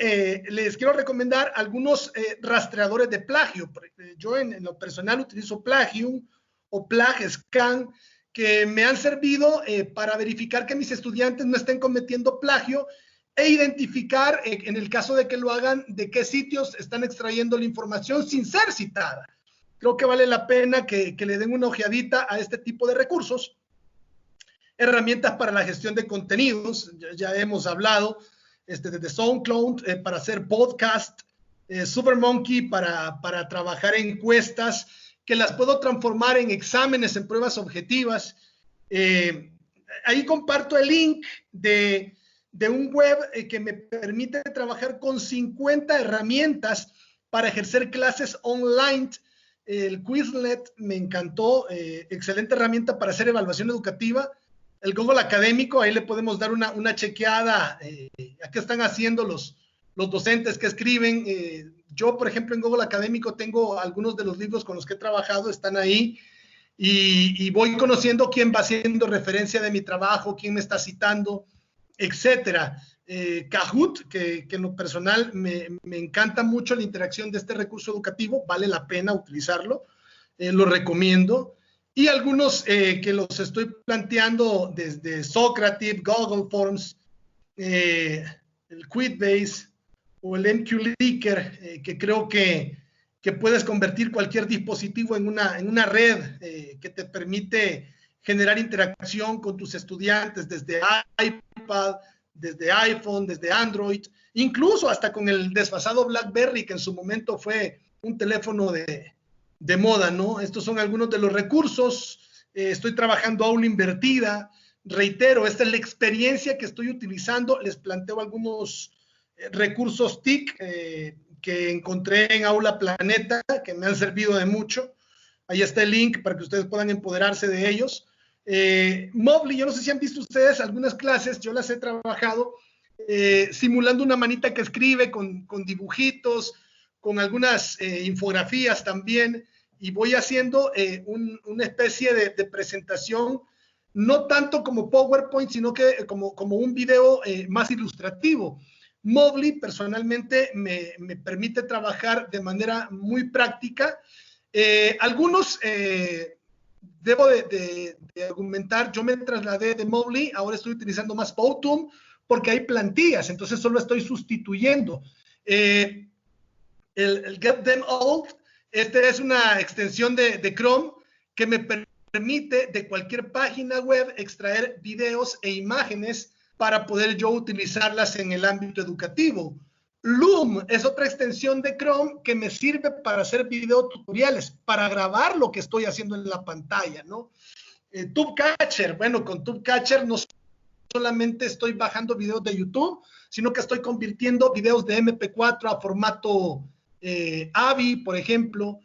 les quiero recomendar algunos rastreadores de plagio. Yo en lo personal utilizo Plagium o PlagScan, que me han servido para verificar que mis estudiantes no estén cometiendo plagio e identificar, en el caso de que lo hagan, de qué sitios están extrayendo la información sin ser citada. Creo que vale la pena que le den una ojeadita a este tipo de recursos. Herramientas para la gestión de contenidos, ya hemos hablado, desde SoundCloud para hacer podcast, SuperMonkey para trabajar encuestas, que las puedo transformar en exámenes, en pruebas objetivas. Ahí comparto el link de un web que me permite trabajar con 50 herramientas para ejercer clases online. El Quizlet me encantó, excelente herramienta para hacer evaluación educativa. El Google Académico, ahí le podemos dar una chequeada a qué están haciendo los docentes que escriben. Yo, por ejemplo, en Google Académico tengo algunos de los libros con los que he trabajado, están ahí, y voy conociendo quién va haciendo referencia de mi trabajo, quién me está citando, etcétera. Kahoot, que en lo personal me encanta mucho la interacción de este recurso educativo, vale la pena utilizarlo, lo recomiendo. Y algunos que los estoy planteando desde Socrative, Google Forms, el Quickbase o el MQLeaker, que creo que puedes convertir cualquier dispositivo en una red que te permite generar interacción con tus estudiantes desde iPad, desde iPhone, desde Android, incluso hasta con el desfasado BlackBerry, que en su momento fue un teléfono de moda, ¿no? Estos son algunos de los recursos. Estoy trabajando aula invertida. Reitero, esta es la experiencia que estoy utilizando. Les planteo algunos recursos TIC que encontré en Aula Planeta, que me han servido de mucho. Ahí está el link para que ustedes puedan empoderarse de ellos. Mobley, yo no sé si han visto ustedes algunas clases, yo las he trabajado simulando una manita que escribe con dibujitos, con algunas infografías también, y voy haciendo una especie de presentación, no tanto como PowerPoint, sino que como un video más ilustrativo. Mobley personalmente me permite trabajar de manera muy práctica. Algunos, debo de argumentar, yo me trasladé de Mobley, ahora estoy utilizando más Powtoon, porque hay plantillas, entonces solo estoy sustituyendo. El Get Them All, es una extensión de Chrome que me permite de cualquier página web extraer videos e imágenes para poder yo utilizarlas en el ámbito educativo. Loom es otra extensión de Chrome que me sirve para hacer videotutoriales, para grabar lo que estoy haciendo en la pantalla, ¿no? TubeCatcher, bueno, con TubeCatcher no solamente estoy bajando videos de YouTube, sino que estoy convirtiendo videos de MP4 a formato AVI, por ejemplo,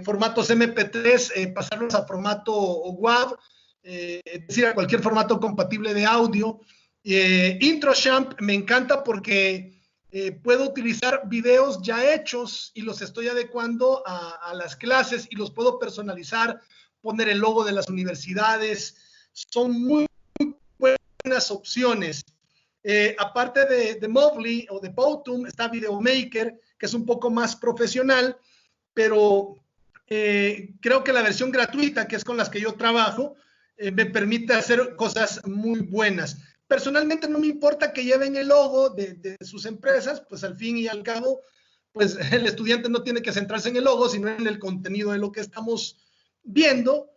formatos MP3, pasarlos a formato WAV, es decir, a cualquier formato compatible de audio. IntroChamp me encanta porque puedo utilizar videos ya hechos y los estoy adecuando a las clases y los puedo personalizar, poner el logo de las universidades. Son muy buenas opciones. Aparte de Mobley o de Powtoon, está Videomaker, que es un poco más profesional, pero creo que la versión gratuita, que es con las que yo trabajo, me permite hacer cosas muy buenas. Personalmente no me importa que lleven el logo de sus empresas, pues al fin y al cabo, pues el estudiante no tiene que centrarse en el logo, sino en el contenido de lo que estamos viendo.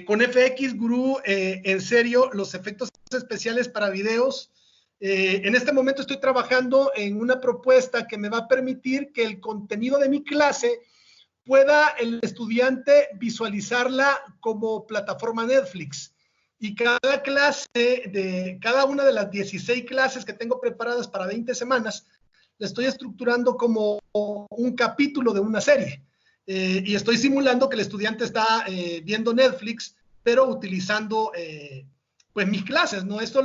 Con FX Guru, en serio, los efectos especiales para videos. En este momento estoy trabajando en una propuesta que me va a permitir que el contenido de mi clase pueda el estudiante visualizarla como plataforma Netflix. Y cada clase, cada una de las 16 clases que tengo preparadas para 20 semanas, la estoy estructurando como un capítulo de una serie. Y estoy simulando que el estudiante está viendo Netflix, pero utilizando pues mis clases, ¿no? Esto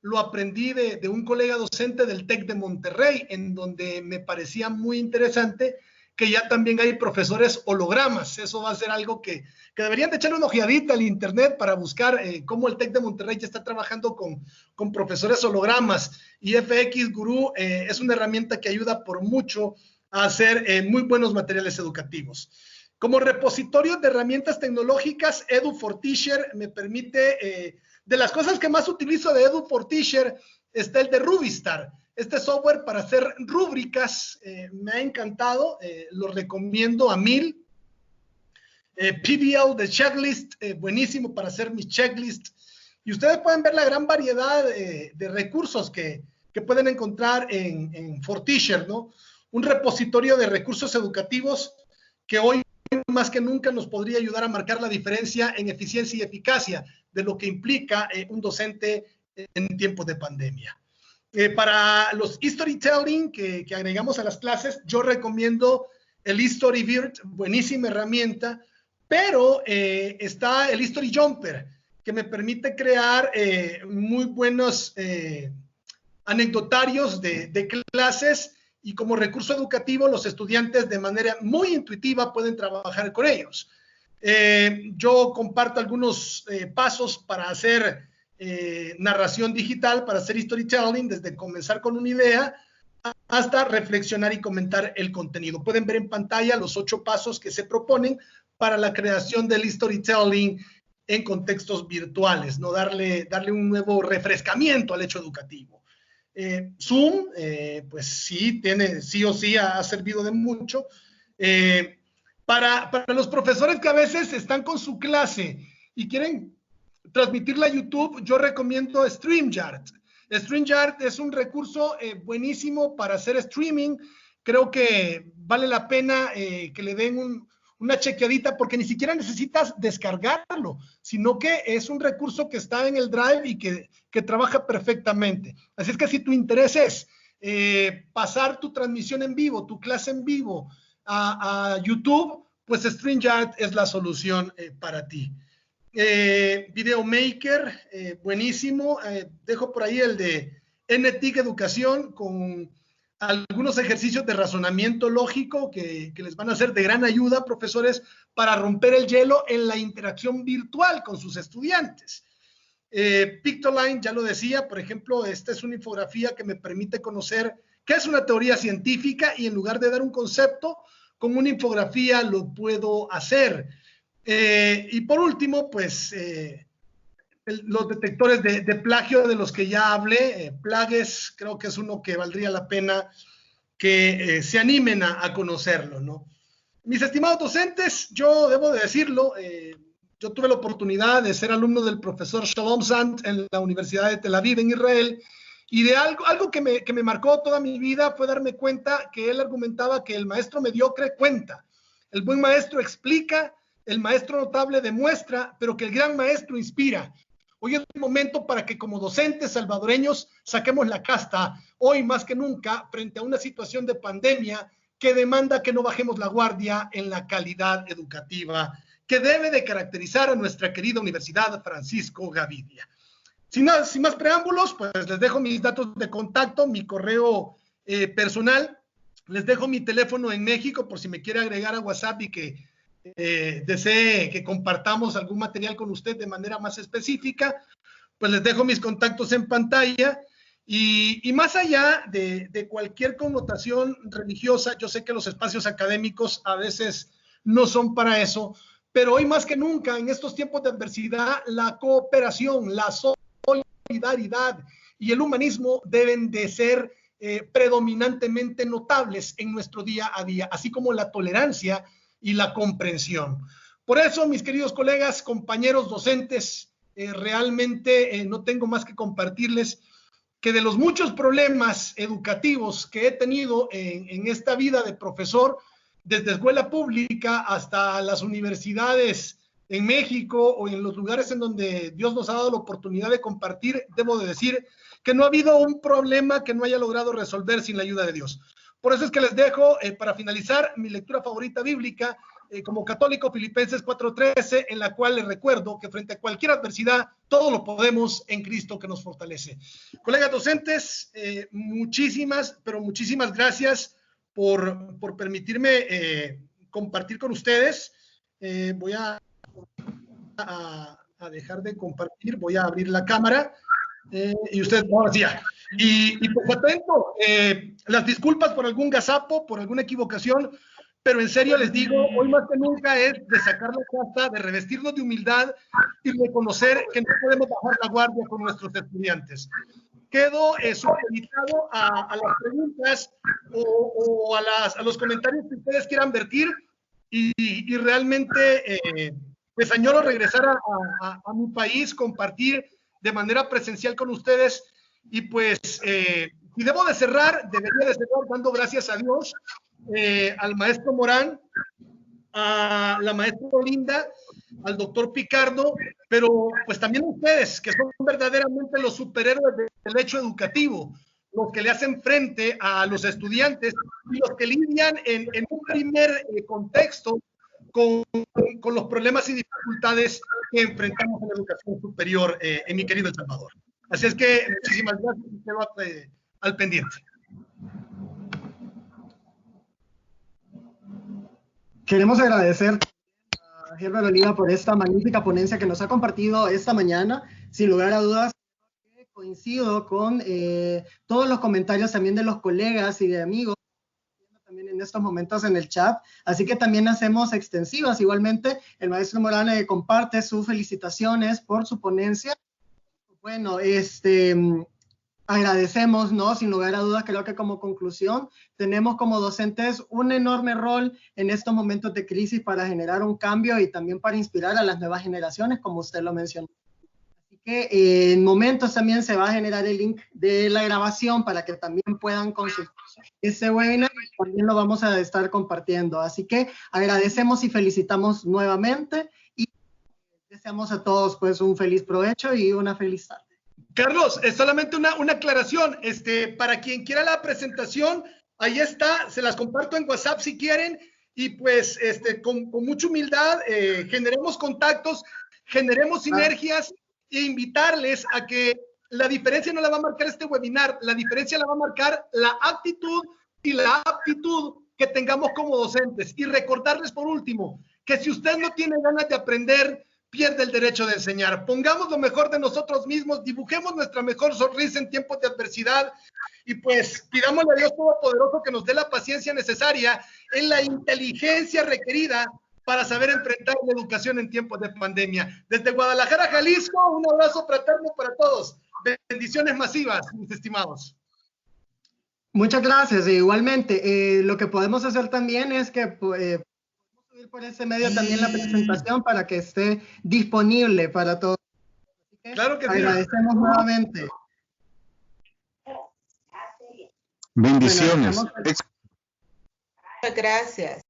lo aprendí de un colega docente del TEC de Monterrey, en donde me parecía muy interesante que ya también hay profesores hologramas. Eso va a ser algo que deberían de echarle una ojeadita al internet para buscar cómo el TEC de Monterrey ya está trabajando con profesores hologramas. Y FX Guru es una herramienta que ayuda por mucho a hacer muy buenos materiales educativos. Como repositorio de herramientas tecnológicas, Edu for Teacher me permite, de las cosas que más utilizo de Edu for Teacher, está el de Rubistar. Este software para hacer rúbricas me ha encantado, lo recomiendo a 1000. PBL de checklist, buenísimo para hacer mis checklists. Y ustedes pueden ver la gran variedad de recursos que pueden encontrar en For Teacher, ¿no? Un repositorio de recursos educativos que hoy más que nunca nos podría ayudar a marcar la diferencia en eficiencia y eficacia de lo que implica un docente en tiempos de pandemia. Para los storytelling que agregamos a las clases, yo recomiendo el eStoryBirt, buenísima herramienta, pero está el eStory Jumper, que me permite crear muy buenos anecdotarios de clases, y como recurso educativo los estudiantes de manera muy intuitiva pueden trabajar con ellos. Yo comparto algunos pasos para hacer narración digital, para hacer storytelling, desde comenzar con una idea hasta reflexionar y comentar el contenido. Pueden ver en pantalla los 8 pasos que se proponen para la creación del storytelling en contextos virtuales, ¿no? Darle un nuevo refrescamiento al hecho educativo. Zoom, pues sí o sí ha servido de mucho. Para los profesores que a veces están con su clase y quieren transmitirla a YouTube, yo recomiendo StreamYard. StreamYard es un recurso buenísimo para hacer streaming. Creo que vale la pena que le den una chequeadita, porque ni siquiera necesitas descargarlo, sino que es un recurso que está en el Drive y que trabaja perfectamente. Así es que si tu interés es pasar tu transmisión en vivo, tu clase en vivo a YouTube, pues StreamYard es la solución para ti. Videomaker, buenísimo. Dejo por ahí el de NTIC Educación con algunos ejercicios de razonamiento lógico que les van a ser de gran ayuda, profesores, para romper el hielo en la interacción virtual con sus estudiantes. Pictoline, ya lo decía, por ejemplo, esta es una infografía que me permite conocer qué es una teoría científica, y en lugar de dar un concepto, con una infografía lo puedo hacer. Y por último, pues los detectores de plagio de los que ya hablé, Plagues, creo que es uno que valdría la pena que se animen a conocerlo, ¿no? Mis estimados docentes, yo debo de decirlo, yo tuve la oportunidad de ser alumno del profesor Shalom Sand en la Universidad de Tel Aviv, en Israel, y de algo que me marcó toda mi vida fue darme cuenta que él argumentaba que el maestro mediocre cuenta, el buen maestro explica, el maestro notable demuestra, pero que el gran maestro inspira. Hoy es el momento para que como docentes salvadoreños saquemos la casta, hoy más que nunca, frente a una situación de pandemia que demanda que no bajemos la guardia en la calidad educativa que debe de caracterizar a nuestra querida Universidad Francisco Gavidia. Sin más preámbulos, pues les dejo mis datos de contacto, mi correo personal, les dejo mi teléfono en México por si me quiere agregar a WhatsApp y que desee que compartamos algún material con usted de manera más específica, pues les dejo mis contactos en pantalla. Y más allá de cualquier connotación religiosa, yo sé que los espacios académicos a veces no son para eso, pero hoy más que nunca, en estos tiempos de adversidad, la cooperación, la solidaridad y el humanismo deben de ser predominantemente notables en nuestro día a día, así como la tolerancia y la comprensión. Por eso, mis queridos colegas, compañeros docentes, realmente no tengo más que compartirles que de los muchos problemas educativos que he tenido en esta vida de profesor, desde escuela pública hasta las universidades en México o en los lugares en donde Dios nos ha dado la oportunidad de compartir, debo de decir que no ha habido un problema que no haya logrado resolver sin la ayuda de Dios. Por eso es que les dejo, para finalizar, mi lectura favorita bíblica, como católico, Filipenses 4:13, en la cual les recuerdo que frente a cualquier adversidad, todo lo podemos en Cristo que nos fortalece. Colegas docentes, muchísimas, pero muchísimas gracias por permitirme compartir con ustedes. Voy a dejar de compartir, voy a abrir la cámara y ustedes, ahora sí ya. Y pues atento, las disculpas por algún gazapo, por alguna equivocación, pero en serio les digo, hoy más que nunca es de sacar la casta, de revestirnos de humildad y reconocer que no podemos bajar la guardia con nuestros estudiantes. Quedo supeditado a las preguntas o a los comentarios que ustedes quieran vertir y realmente pues añoro regresar a mi país, compartir de manera presencial con ustedes y pues si debo de cerrar, debería de cerrar dando gracias a Dios, al maestro Morán, a la maestra Linda, al doctor Picardo, pero pues también ustedes, que son verdaderamente los superhéroes del hecho educativo, los que le hacen frente a los estudiantes y los que lidian en un primer contexto con los problemas y dificultades que enfrentamos en la educación superior en mi querido El Salvador. Así es que muchísimas gracias y quedo al pendiente. Queremos agradecer a Herbert Oliva por esta magnífica ponencia que nos ha compartido esta mañana. Sin lugar a dudas, coincido con todos los comentarios también de los colegas y de amigos también en estos momentos en el chat, así que también hacemos extensivas. Igualmente, el maestro Morán comparte sus felicitaciones por su ponencia. Bueno, agradecemos, ¿no? Sin lugar a dudas, creo que como conclusión, tenemos como docentes un enorme rol en estos momentos de crisis para generar un cambio y también para inspirar a las nuevas generaciones, como usted lo mencionó. Así que en momentos también se va a generar el link de la grabación para que también puedan consultar este webinar y también lo vamos a estar compartiendo. Así que agradecemos y felicitamos nuevamente y deseamos a todos pues un feliz provecho y una feliz tarde. Carlos, solamente una aclaración, para quien quiera la presentación, ahí está, se las comparto en WhatsApp si quieren, y pues con mucha humildad generemos contactos, generemos sinergias e invitarles a que la diferencia no la va a marcar este webinar, la diferencia la va a marcar la actitud y la aptitud que tengamos como docentes. Y recordarles por último, que si usted no tiene ganas de aprender, pierde el derecho de enseñar. Pongamos lo mejor de nosotros mismos, dibujemos nuestra mejor sonrisa en tiempos de adversidad y pues pidámosle a Dios Todopoderoso que nos dé la paciencia necesaria en la inteligencia requerida para saber enfrentar la educación en tiempos de pandemia. Desde Guadalajara, Jalisco, un abrazo fraterno para todos. Bendiciones masivas, mis estimados. Muchas gracias. Igualmente, lo que podemos hacer también es que podemos subir por ese medio también la presentación para que esté disponible para todos. Claro que sí. Agradecemos nuevamente. Bendiciones. Muchas gracias.